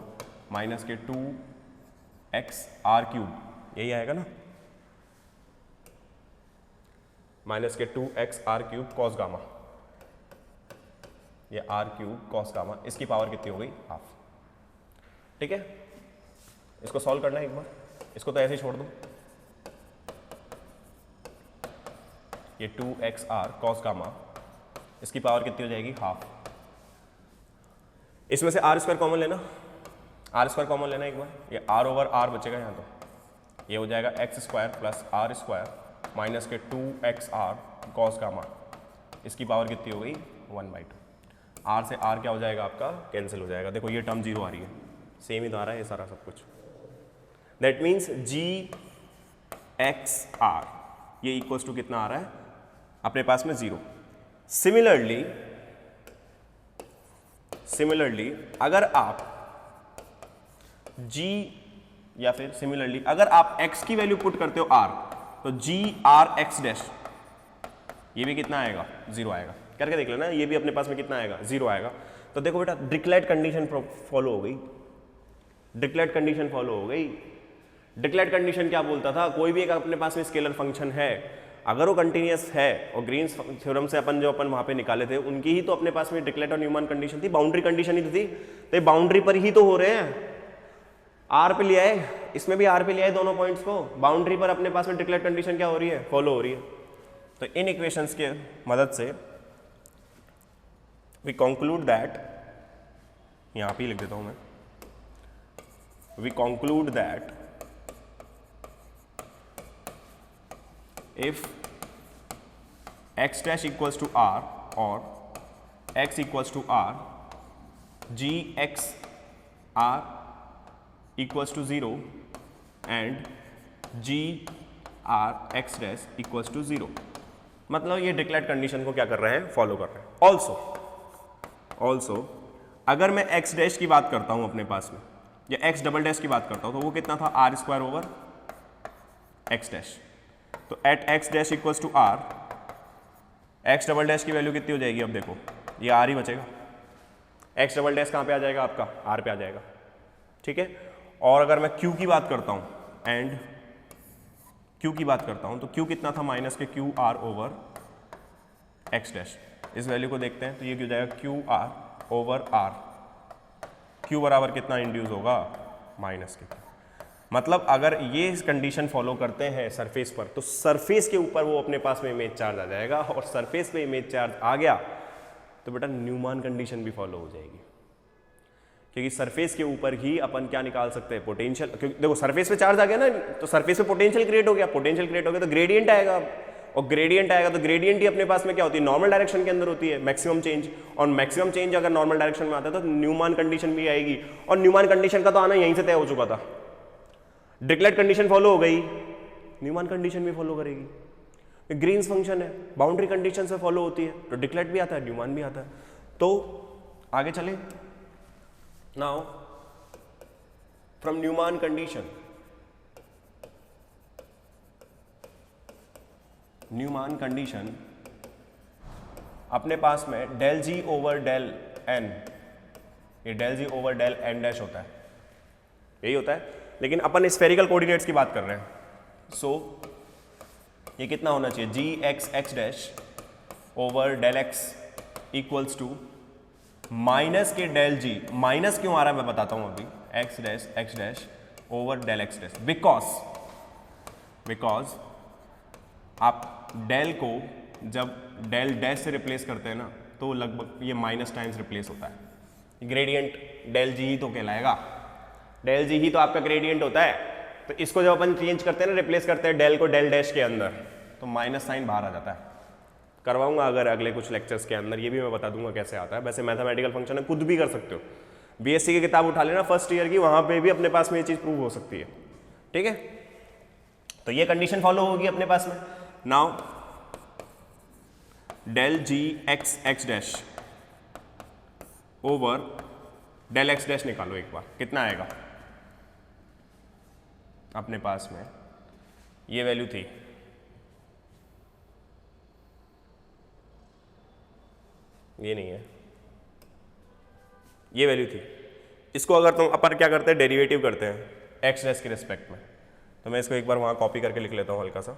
माइनस के 2x आर क्यूब, यही आएगा ना, माइनस के 2x r cube cos gamma, ये आर क्यूब कॉस गामा, इसकी पावर कितनी हो गई, हाफ, ठीक है। इसको सॉल्व करना है एक बार, इसको तो ऐसे ही छोड़ दो, ये 2x आर कॉस गामा, इसकी पावर कितनी हो जाएगी, हाफ। इसमें से आर स्क्वायर कॉमन लेना, आर स्क्वायर कॉमन लेना एक बार, ये आर ओवर आर बचेगा यहाँ, तो ये हो जाएगा x square plus r square minus के 2x आर कॉस गामा, इसकी पावर कितनी हो गई 1/2, आर से आर क्या हो जाएगा आपका, कैंसिल हो जाएगा, देखो ये टर्म जीरो आ रही है, सेम ही तो आ रहा है ये सारा सब कुछ, that means g x r ये इक्वल्स टू कितना आ रहा है अपने पास में 0। सिमिलरली अगर आप g या फिर सिमिलरली अगर आप x की वैल्यू पुट करते हो r, तो g r x डैश ये भी कितना आएगा, 0 आएगा, करके देख लेना, ये भी अपने पास में कितना आएगा, 0 आएगा। तो देखो बेटा डिरिचलेट कंडीशन फॉलो हो गई, डिरिचलेट कंडीशन फॉलो हो गई। डिरिचलेट कंडीशन क्या बोलता था, कोई भी एक अपने पास में स्केलर फंक्शन है, अगर वो कंटिन्यूअस है, और ग्रीन्स थ्योरम से अपन जो अपन वहां पे निकाले थे उनकी ही तो अपने पास में डिरिचलेट और न्यूमैन कंडीशन थी, बाउंड्री कंडीशन ही तो थी, तो ये बाउंड्री पर ही तो हो रहे हैं, आर पे ले आए, इसमें भी आर पे ले आए दोनों पॉइंट्स को, बाउंड्री पर अपने पास में डिरिचलेट कंडीशन क्या हो रही है, फॉलो हो रही है। तो इन इक्वेशंस के मदद से वी कंक्लूड दैट, यहां पे लिख देता हूं मैं, we conclude that if x dash equals to r or x equals to r, g x r equals to 0 and g r x dash equals to 0, मतलब ये डिरिचलेट कंडीशन को क्या कर रहे हैं, फॉलो कर रहे हैं। ऑल्सो अगर मैं x डैश की बात करता हूं अपने पास में, या x डबल डैश की बात करता हूं, तो वो कितना था, r square over x dash, तो at x dash equals to r, x double dash की वैल्यू कितनी हो जाएगी, अब देखो ये आर ही बचेगा, एक्स डबल डैश कहाँ पे आ जाएगा आपका, आर पे आ जाएगा, ठीक है। और अगर मैं क्यू की बात करता हूँ एंड क्यू की बात करता हूँ, तो क्यू कितना था, माइनस के q r over x dash, इस वैल्यू को देखते हैं तो ये क्यों जाएगा, q r over r, q बराबर कितना इंड्यूस होगा, माइनस के, मतलब अगर ये इस कंडीशन फॉलो करते हैं सरफेस पर, तो सरफेस के ऊपर वो अपने पास में इमेज चार्ज आ जाएगा, और सरफेस पे इमेज चार्ज आ गया तो बेटा न्यूमैन कंडीशन भी फॉलो हो जाएगी, क्योंकि सरफेस के ऊपर ही अपन क्या निकाल सकते हैं, पोटेंशियल, क्योंकि देखो सरफेस पे चार्ज आ गया ना, तो सरफेस पे पोटेंशियल क्रिएट हो गया, पोटेंशियल क्रिएट हो गया तो ग्रेडियंट आएगा, और ग्रेडियंट आएगा तो ग्रेडियंट ही अपने पास में क्या होती है, नॉर्मल डायरेक्शन के अंदर होती है, मैक्सिमम चेंज, और मैक्सिमम चेंज अगर नॉर्मल डायरेक्शन में आता है तो न्यूमैन कंडीशन भी आएगी, और न्यूमैन कंडीशन का तो आना यहीं से तय हो चुका था, डिरिचलेट कंडीशन फॉलो हो गई, न्यूमैन कंडीशन भी फॉलो करेगी, ग्रीन्स फंक्शन है, बाउंड्री कंडीशन से फॉलो होती है, तो डिरिचलेट भी आता है, न्यूमैन भी आता है। तो आगे चले, now from Neumann condition, Neumann condition अपने पास में डेल जी ओवर डेल एन, ये डेल जी ओवर डेल एन डैश होता है, यही होता है, लेकिन अपन स्फेरिकल कोऑर्डिनेट्स की बात कर रहे हैं। सो ये कितना होना चाहिए, G x x dash over del x equals to minus k del G. Minus क्यों आ रहा है मैं बताता हूं अभी, x dash over del x dash, because आप डेल को जब डेल डैश से रिप्लेस करते हैं ना तो लगभग ये माइनस टाइम्स रिप्लेस होता है। ग्रेडियंट डेल जी ही तो कहलाएगा, डेल जी ही तो आपका ग्रेडियंट होता है। तो इसको जब अपन चेंज करते हैं ना, रिप्लेस करते हैं डेल को डेल डैश के अंदर, तो माइनस साइन बाहर आ जाता है। करवाऊंगा अगर अगले कुछ लेक्चर्स के अंदर, ये भी मैं बता दूंगा कैसे आता है। वैसे मैथमेटिकल फंक्शन है, खुद भी कर सकते हो। बीएससी की किताब उठा लेना फर्स्ट ईयर की, वहां पे भी अपने पास में ये चीज प्रूव हो सकती है। ठीक है, तो ये कंडीशन फॉलो होगी अपने पास में। Now del G x x dash over del x dash निकालो एक बार, कितना आएगा अपने पास में, ये वैल्यू थी, ये नहीं है, ये वैल्यू थी। इसको अगर तुम अपन क्या करते हैं, डेरिवेटिव करते हैं एक्स डैश के रिस्पेक्ट में, तो मैं इसको एक बार वहां कॉपी करके लिख लेता हूं हल्का सा।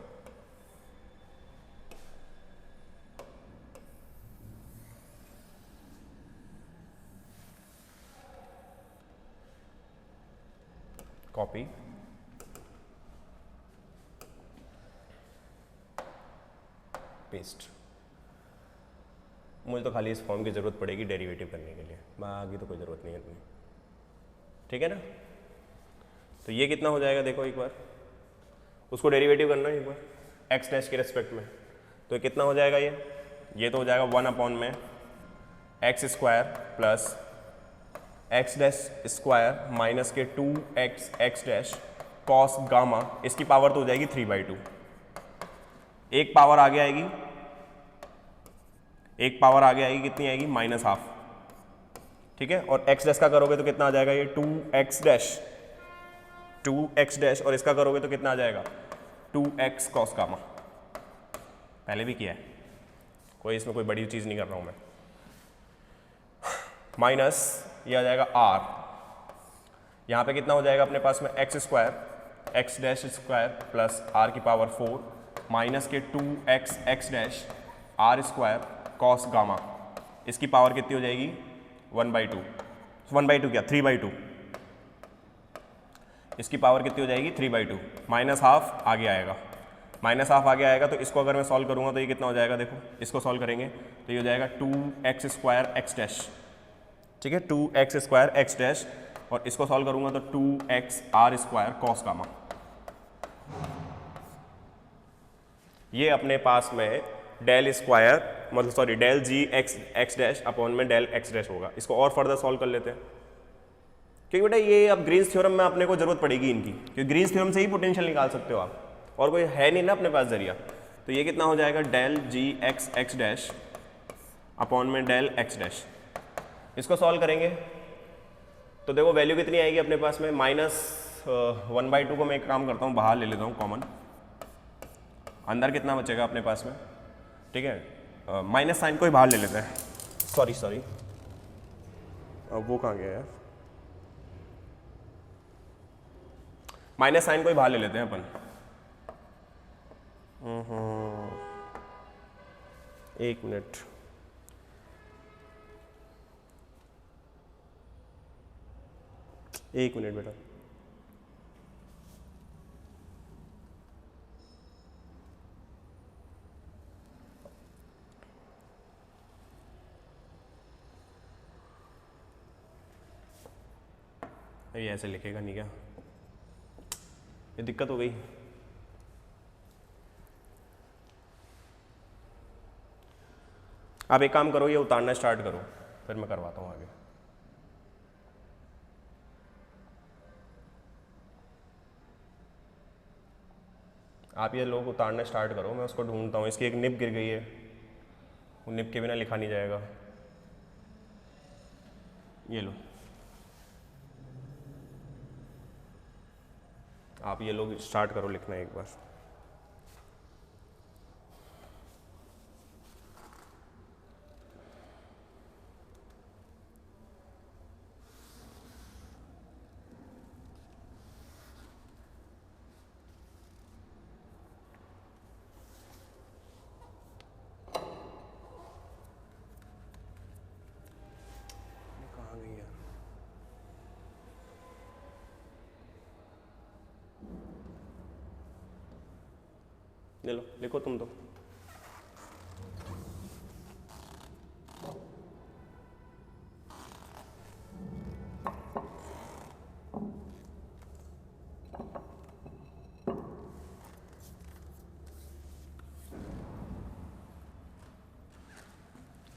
Copy, paste. मुझे तो खाली इस फॉर्म की जरूरत पड़ेगी डेरिवेटिव करने के लिए, बाकी तो कोई ज़रूरत नहीं है इतनी। ठीक है ना, तो ये कितना हो जाएगा देखो एक बार, उसको डेरिवेटिव करना है एक बार एक्स डैश के रेस्पेक्ट में, तो ये कितना हो जाएगा, ये तो हो जाएगा 1 अपॉन में x square plus x dash square minus के 2x x dash cos gamma, इसकी पावर तो हो जाएगी 3/2। एक पावर आगे आएगी, एक पावर आगे आएगी, कितनी आएगी, -12। ठीक है, और एक्स डैश का करोगे तो कितना आ जाएगा, ये 2x डैश, और इसका करोगे तो कितना आ जाएगा 2x कॉस गामा। पहले भी किया है, कोई इसमें कोई बड़ी चीज़ नहीं कर रहा हूं मैं। माइनस ये आ जाएगा r, यहाँ पे कितना हो जाएगा अपने पास में x square x dash square plus r की पावर 4 माइनस के 2x x dash r square cos gamma, इसकी पावर कितनी हो जाएगी 1/2, 1/2 क्या 3/2, इसकी पावर कितनी हो जाएगी 3/2, -12 आगे आएगा, -12 आगे आएगा। तो इसको अगर मैं सॉल्व करूंगा तो ये कितना हो जाएगा, देखो इसको सॉल्व करेंगे तो ये हो जाएगा 2x स्क्वायर एक्स डैश। ठीक है, 2x स्क्वायर एक्स डैश, और इसको सॉल्व करूंगा तो 2x r square cos gamma. ये अपने पास में डेल स्क्वायर मतलब sorry del G x x dash upon में डेल एक्स डैश होगा। इसको और फर्दर सॉल्व कर लेते हैं, क्योंकि बेटा ये अब ग्रीन्स थ्योरम में अपने को जरूरत पड़ेगी इनकी, क्योंकि ग्रीन्स थ्योरम से ही पोटेंशियल निकाल सकते हो आप, और कोई है नहीं ना अपने पास जरिया। तो ये कितना हो जाएगा, del G x x dash upon में डेल एक्स डैश। इसको सॉल्व करेंगे तो देखो वैल्यू कितनी आएगी अपने पास में, -1/2 को मैं एक काम करता हूँ बाहर ले लेता हूँ कॉमन, अंदर कितना बचेगा अपने पास में। ठीक है, माइनस साइन को ही बाहर ले लेते हैं, सॉरी अब वो कहाँ गया यार, माइनस साइन को ही बाहर ले लेते हैं अपन। एक मिनट, एक मिनट बेटा, ये ऐसे लिखेगा नहीं क्या, ये दिक्कत हो गई। आप एक काम करो, ये उतारना स्टार्ट करो, फिर मैं करवाता हूँ आगे। आप ये लोग उतारना स्टार्ट करो, मैं उसको ढूंढता हूँ। इसकी एक निब गिर गई है, वो निब के बिना लिखा नहीं जाएगा। ये लो, आप ये लोग स्टार्ट करो लिखना एक बार। ले लो, लिखो तुम तो।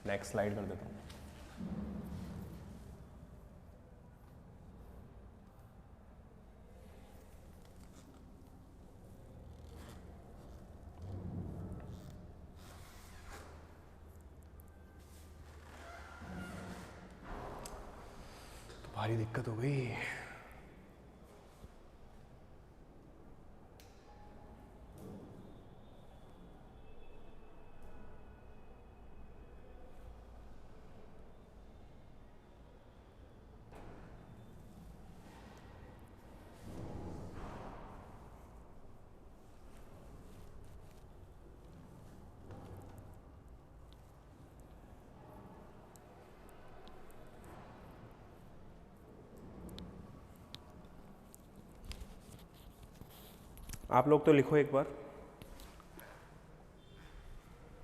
नेक्स्ट स्लाइड कर देता हूँ। तो भारी दिक्कत हो गई। आप लोग तो लिखो एक बार,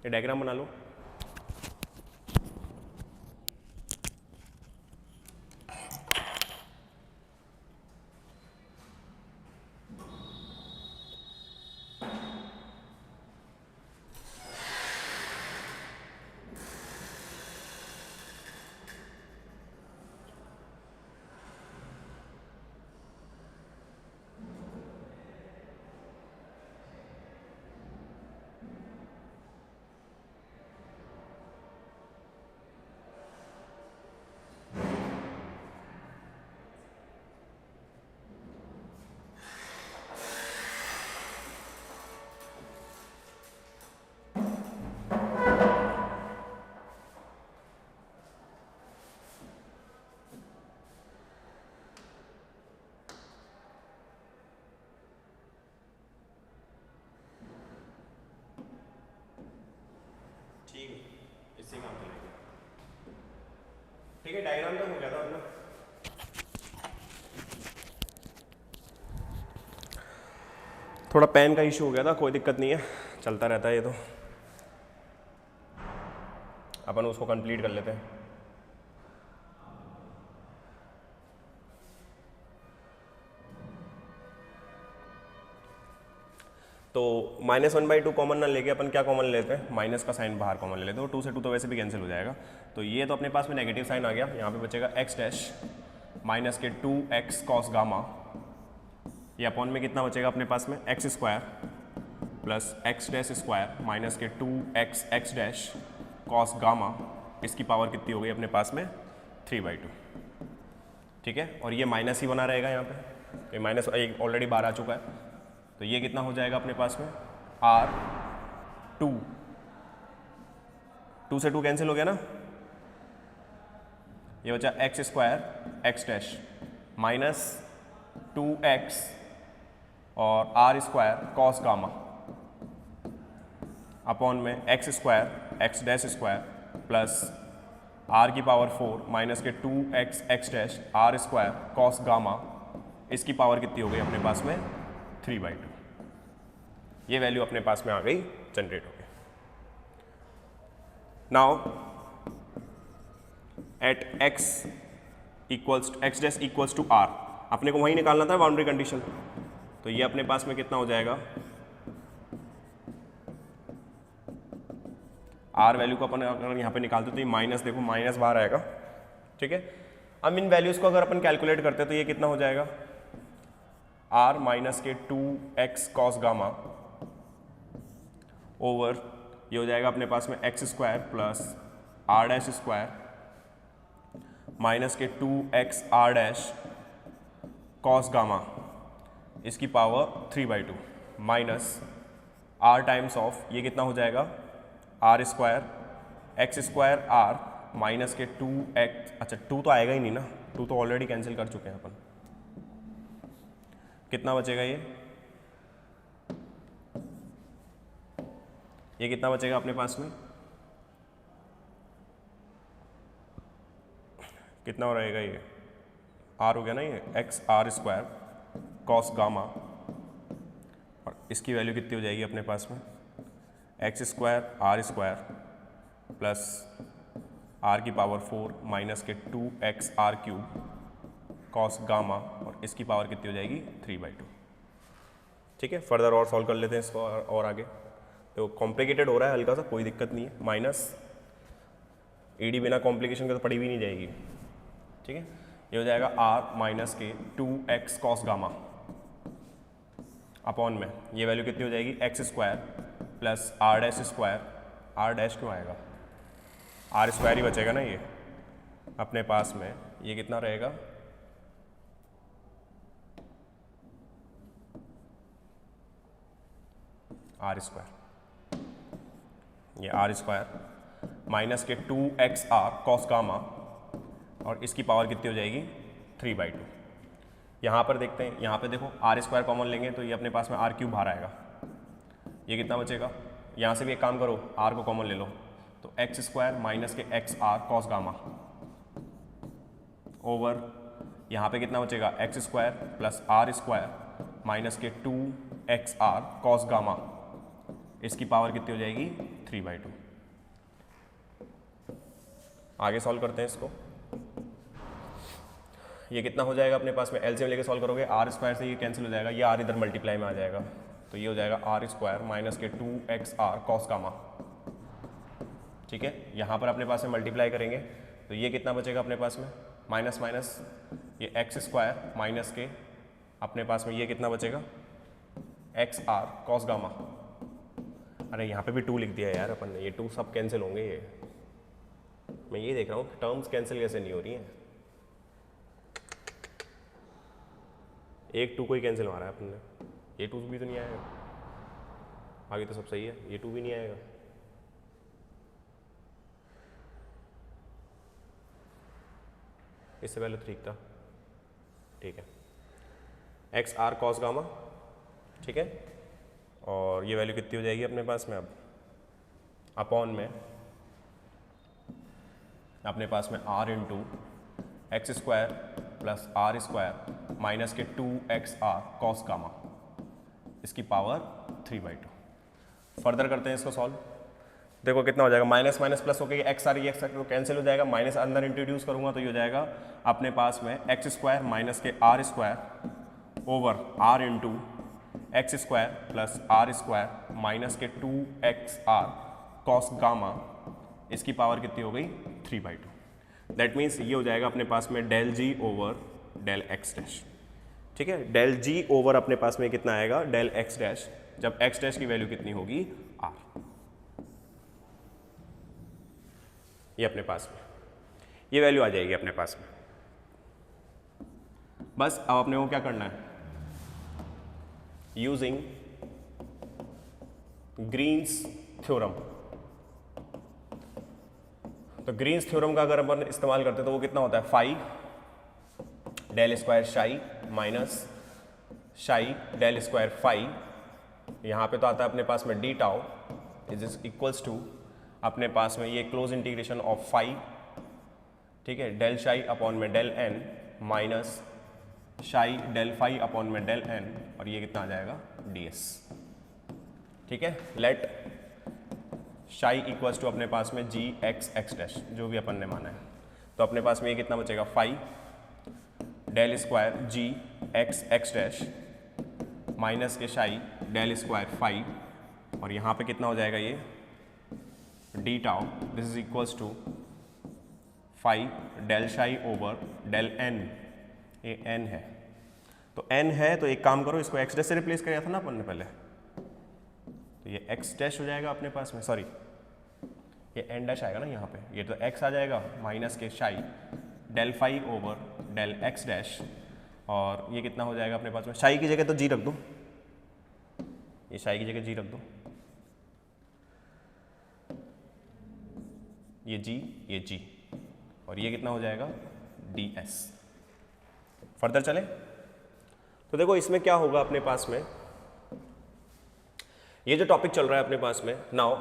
ये डायग्राम बना लो। ठीक है, इससे काम चलेगा। ठीक है, डायग्राम तो हो गया था अपना। थोड़ा पेन का इशू हो गया था, कोई दिक्कत नहीं है, चलता रहता है ये तो। अपन उसको कंप्लीट कर लेते हैं। तो -1/2 कॉमन ना लेके अपन क्या कॉमन लेते हैं, माइनस का साइन बाहर कॉमन ले लेते हैं। 2 से 2 तो वैसे भी कैंसिल हो जाएगा। तो ये तो अपने पास में नेगेटिव साइन आ गया, यहाँ पे बचेगा x डैश माइनस के 2x कॉस गामा, ये अपॉन में कितना बचेगा अपने पास में x square plus x dash square minus के 2x x dash cos gamma, इसकी पावर कितनी हो गई अपने पास में 3/2। ठीक है, और ये माइनस ही बना रहेगा यहाँ पे, ये माइनस ऑलरेडी बाहर आ चुका है। तो ये कितना हो जाएगा अपने पास में R2, 2 से 2 कैंसिल हो गया ना, ये बचा x square x dash minus 2x और R square cos gamma upon में x square x dash square plus R की पावर 4 माइनस के 2x x dash R square cos gamma, इसकी पावर कितनी हो गई अपने पास में 3/2। ये वैल्यू अपने पास में आ गई, जनरेट हो गई। Now at x dash equals to r, अपने को वही निकालना था बाउंड्री कंडीशन। तो ये अपने पास में कितना हो जाएगा, r वैल्यू को अपन अगर यहाँ पे निकालते तो ये माइनस, देखो माइनस बाहर आएगा। ठीक है, अब इन वैल्यूज़ को अगर अपन कैलकुलेट करते तो ये कितना हो जाएगा, r माइनस के 2x कॉस गामा ओवर ये हो जाएगा अपने पास में x square plus r dash square minus के 2x r dash cos gamma, इसकी power 3/2 minus r times of ये कितना हो जाएगा r square x square r minus के 2x, अच्छा 2 तो आएगा ही नहीं ना, 2 तो ऑलरेडी कैंसिल कर चुके हैं अपन। कितना बचेगा ये कितना बचेगा अपने पास में, कितना हो रहेगा ये r हो गया ना, ये x r square cos gamma, और इसकी वैल्यू कितनी हो जाएगी अपने पास में x square r square plus r की पावर 4 माइनस के 2x r cube cos gamma, और इसकी पावर कितनी हो जाएगी 3/2। ठीक है, फर्दर और सॉल्व कर लेते हैं इसको और आगे। तो कॉम्प्लिकेटेड हो रहा है हल्का सा, कोई दिक्कत नहीं है। माइनस ईडी बिना कॉम्प्लिकेशन के तो पड़ी भी नहीं जाएगी। ठीक है, ये हो जाएगा आर माइनस के 2x कॉस गामा अपॉन में ये वैल्यू कितनी हो जाएगी x square plus r dash square. R dash क्यों आएगा, आर स्क्वायर ही बचेगा ना ये अपने पास में। ये कितना रहेगा, आर स्क्वायर, ये आर स्क्वायर माइनस के 2x आर कॉस गामा, और इसकी पावर कितनी हो जाएगी 3/2। यहाँ पर देखते हैं, यहाँ पे देखो आर स्क्वायर कॉमन लेंगे तो ये अपने पास में आर क्यूब बाहर आएगा। ये कितना बचेगा, यहाँ से भी एक काम करो, आर को कॉमन ले लो, तो एक्स स्क्वायर माइनस के x r cos gamma over यहाँ पे कितना बचेगा x square plus r square minus के 2x आर कॉस गामा, इसकी पावर कितनी हो जाएगी 3/2। आगे सॉल्व करते हैं इसको। ये कितना हो जाएगा अपने पास में, एलसीएम लेके सॉल्व करोगे आर स्क्वायर से ये कैंसिल हो जाएगा, ये आर इधर मल्टीप्लाई में आ जाएगा, तो ये हो जाएगा आर स्क्वायर माइनस के 2x आर कॉस गामा। ठीक है, यहाँ पर अपने पास में मल्टीप्लाई करेंगे तो ये कितना बचेगा अपने पास में, माइनस माइनस ये एक्स स्क्वायर माइनस के अपने पास में ये कितना बचेगा एक्स आर कॉस गामा। अरे यहाँ पे भी 2 लिख दिया यार अपन ने, ये 2 सब कैंसिल होंगे। ये मैं ये देख रहा हूँ टर्म्स कैंसिल कैसे नहीं हो रही हैं। एक 2 को ही कैंसिल मारा है अपन ने, ये 2 भी तो नहीं आएगा, आगे तो सब सही है, ये 2 भी नहीं आएगा। इससे पहले तो ठीक था। ठीक है, एक्स आर कॉस गामा। ठीक है, और ये वैल्यू कितनी हो जाएगी अपने पास में अब अपॉन में अपने पास में r into x square plus r square minus के 2x आर कॉस गामा, इसकी पावर 3/2। फर्दर करते हैं इसको सॉल्व। देखो कितना हो जाएगा, माइनस माइनस प्लस होकर एक्स आर ये एक्स तो कैंसिल हो जाएगा, माइनस अंदर इंट्रोड्यूस करूंगा तो ये हो जाएगा अपने पास में एक्स स्क्वायर माइनस के r square over r into x square plus r square minus के 2x आर कॉस गामा, इसकी पावर कितनी हो गई 3/2। दैट मीन्स ये हो जाएगा अपने पास में डेल जी ओवर डेल एक्स डैश। ठीक है, डेल जी ओवर अपने पास में कितना आएगा डेल एक्स डैश, जब एक्स डैश की वैल्यू कितनी होगी आर। ये अपने पास में ये वैल्यू आ जाएगी अपने पास में। बस अब अपने को क्या करना है, यूजिंग ग्रीन्स थ्योरम। तो ग्रीन्स थ्योरम का अगर अपन इस्तेमाल करते हैं तो वो कितना होता है, phi del square psi minus psi del square phi. यहाँ पे तो आता है अपने पास में d tau is equals to अपने पास में ये क्लोज इंटीग्रेशन ऑफ फाई। ठीक है, डेल शाई अपॉन में del N minus psi del phi upon में डेल एन, और ये कितना आ जाएगा डी एस। ठीक है, लेट शाई इक्वल्स टू अपने पास में जी एक्स एक्स डैश, जो भी अपन ने माना है, तो अपने पास में ये कितना बचेगा phi del square g x x dash minus के शाई डेल स्क्वायर फाई, और यहाँ पे कितना हो जाएगा ये d tau, this is equals to phi del psi over del n. ये एन है, तो एन है तो एक काम करो, इसको एक्स डैश से रिप्लेस किया था ना अपन ने पहले, तो ये एक्स डैश हो जाएगा अपने पास में, सॉरी ये एन डैश आएगा ना यहाँ पे, ये तो एक्स आ जाएगा माइनस के psi del phi over del x dash, और ये कितना हो जाएगा अपने पास में, शाई की जगह तो जी रख दो, ये शाई की जगह जी रख दो, ये जी, और ये कितना हो जाएगा डी एस। फर्दर चले तो देखो इसमें क्या होगा अपने पास में, ये जो टॉपिक चल रहा है अपने पास में नाउ,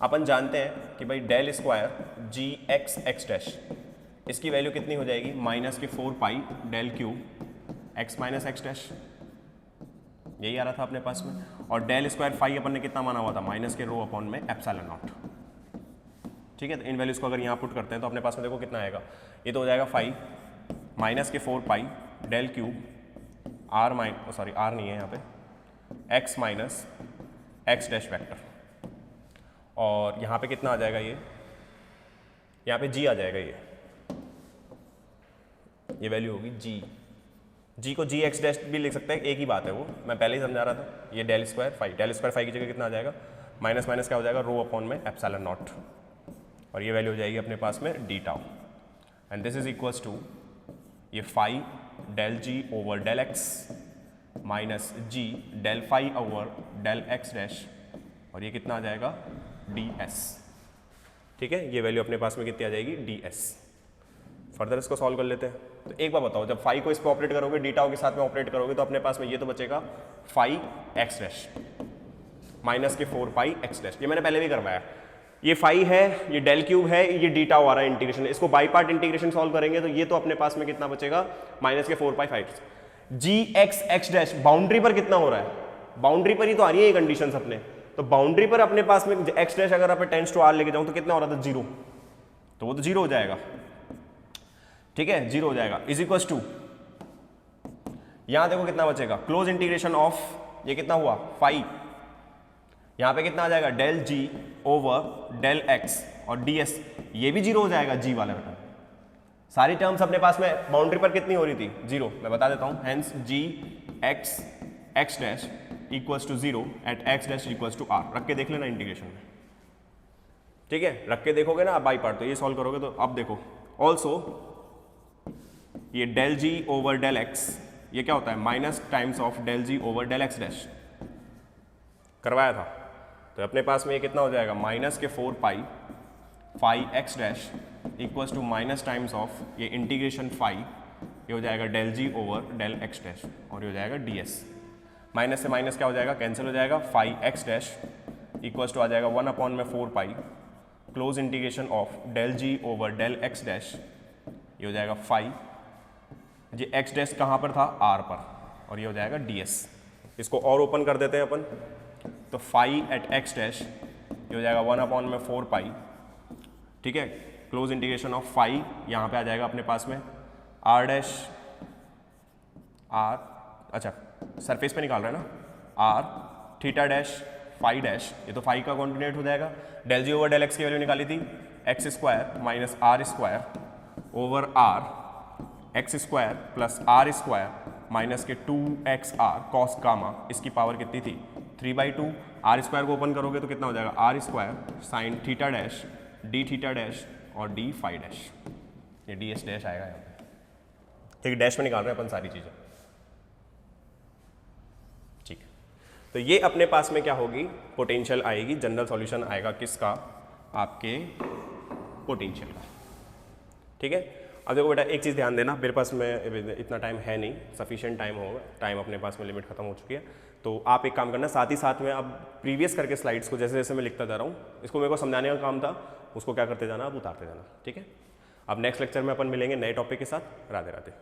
अपन जानते हैं कि भाई del square g x x dash, इसकी वैल्यू कितनी हो जाएगी माइनस के 4 pi del cube x minus x dash, यही आ रहा था अपने पास में। और डेल स्क्वायर फाई अपन ने कितना माना हुआ था, माइनस के रो अपॉन में एप्सिलॉन नॉट। ठीक है, तो इन वैल्यूज़ को अगर यहाँ पुट करते हैं तो अपने पास में देखो कितना आएगा, ये तो हो जाएगा फाई माइनस के 4 pi del cube r r नहीं है यहाँ पे, x minus x dash vector, और यहाँ पे कितना आ जाएगा, ये यहाँ पे जी आ जाएगा, ये वैल्यू होगी जी को जी एक्स डैश भी लिख सकते हैं, एक ही बात है वो, मैं पहले ही समझा रहा था। ये डेल स्क्वायर फाई की जगह कितना आ जाएगा, माइनस माइनस क्या हो जाएगा, रो अपॉन में एप्सिलॉन नॉट, और ये वैल्यू हो जाएगी अपने पास में d tau, and this is equals to ये फाई डेल जी over del x minus G del phi over del x dash, और ये कितना आ जाएगा डी एस। ठीक है, ये वैल्यू अपने पास में कितनी आ जाएगी, डी एस। फर्दर इसको सॉल्व कर लेते हैं। तो एक बार बताओ, जब फाई को इस पर ऑपरेट करोगे, डी टाउ के साथ में ऑपरेट करोगे, तो अपने पास में ये तो बचेगा फाई एक्स डैश माइनस के 4 पाई एक्स डैश, ये मैंने पहले भी करवाया। ये फाई है, ये डेल क्यूब है, ये डी टाउ आ रहा है इंटीग्रेशन, इसको बाई पार्ट इंटीग्रेशन सॉल्व करेंगे तो ये तो अपने पास में कितना बचेगा, माइनस के 4 पाई 5 जी एक्स एक्स डैश। बाउंड्री पर कितना हो रहा है, बाउंड्री पर ही तो आ रही है ये कंडीशंस अपने, तो बाउंड्री पर अपने पास में एक्स डैश अगर आप टेंस टू आर लेके जाऊं तो कितना हो रहा था, 0, तो वो तो 0 हो जाएगा। ठीक है, 0 हो जाएगा, इज इक्वल्स टू यहां देखो कितना बचेगा, क्लोज इंटीग्रेशन ऑफ ये कितना हुआ, फाई, यहां पे कितना आ जाएगा, डेल जी ओवर डेल एक्स, और डी एस ये भी 0 हो जाएगा, जी वाला बेटा। सारी टर्म्स अपने पास में बाउंड्री पर कितनी हो रही थी, 0, मैं बता देता हूं, hence g x x dash equals to 0 at x dash equals to r. रख के देख लेना इंटीग्रेशन में, ठीक है, रख के देखोगे ना बाई पार्ट, तो ये सॉल्व करोगे तो अब देखो, ऑल्सो ये डेल जी ओवर डेल एक्स ये क्या होता है, minus times of del ji over del x dash करवाया था, तो अपने पास में ये कितना हो जाएगा, माइनस के 4 pi phi x dash equals to minus times of ये इंटीग्रेशन फाई, ये हो जाएगा डेल जी ओवर डेल एक्स डैश, और ये हो जाएगा डी एस। माइनस से माइनस क्या हो जाएगा, कैंसिल हो जाएगा, phi x dash equals to आ जाएगा 1 अपॉन में 4 pi close integration of del ji over del x dash, ये हो जाएगा फाई, ये एक्स डैश कहाँ पर था, आर पर, और ये हो जाएगा डी एस। इसको और ओपन कर देते हैं अपन, तो फाई एट एक्स डैश ये हो जाएगा 1 अपॉन में 4 पाई, ठीक है, क्लोज इंटीग्रेशन ऑफ फाई, यहाँ पे आ जाएगा अपने पास में आर डैश आर, अच्छा सरफेस पे निकाल रहे हैं ना, r theta dash phi dash, ये तो फाई का कॉन्टिनेट हो जाएगा, डेल जी ओवर डेल एक्स की वैल्यू निकाली थी x square minus r square over r x square plus r square minus के 2x आर कॉस गामा, इसकी पावर कितनी थी 3/2, आर स्क्वायर को ओपन करोगे तो कितना हो जाएगा, r square sine theta dash d theta dash और डी फाई डैश, ये डी एस डैश आएगा यहाँ पे, ठीक, डैश में निकाल रहे हैं अपन सारी चीज़ें। ठीक, तो ये अपने पास में क्या होगी, पोटेंशियल आएगी, जनरल सॉल्यूशन आएगा किसका, आपके पोटेंशियल का। ठीक है, अब देखो बेटा एक चीज़ ध्यान देना, मेरे पास में इतना टाइम है नहीं, सफिशिएंट टाइम होगा, टाइम अपने पास में लिमिट खत्म हो चुकी है, तो आप एक काम करना, साथ ही साथ में अब प्रीवियस करके स्लाइड्स को जैसे जैसे मैं लिखता जा रहा हूँ, इसको मेरे को समझाने का काम था, उसको क्या करते जाना, आप उतारते जाना। ठीक है, अब नेक्स्ट लेक्चर में अपन मिलेंगे नए टॉपिक के साथ। राधे राधे।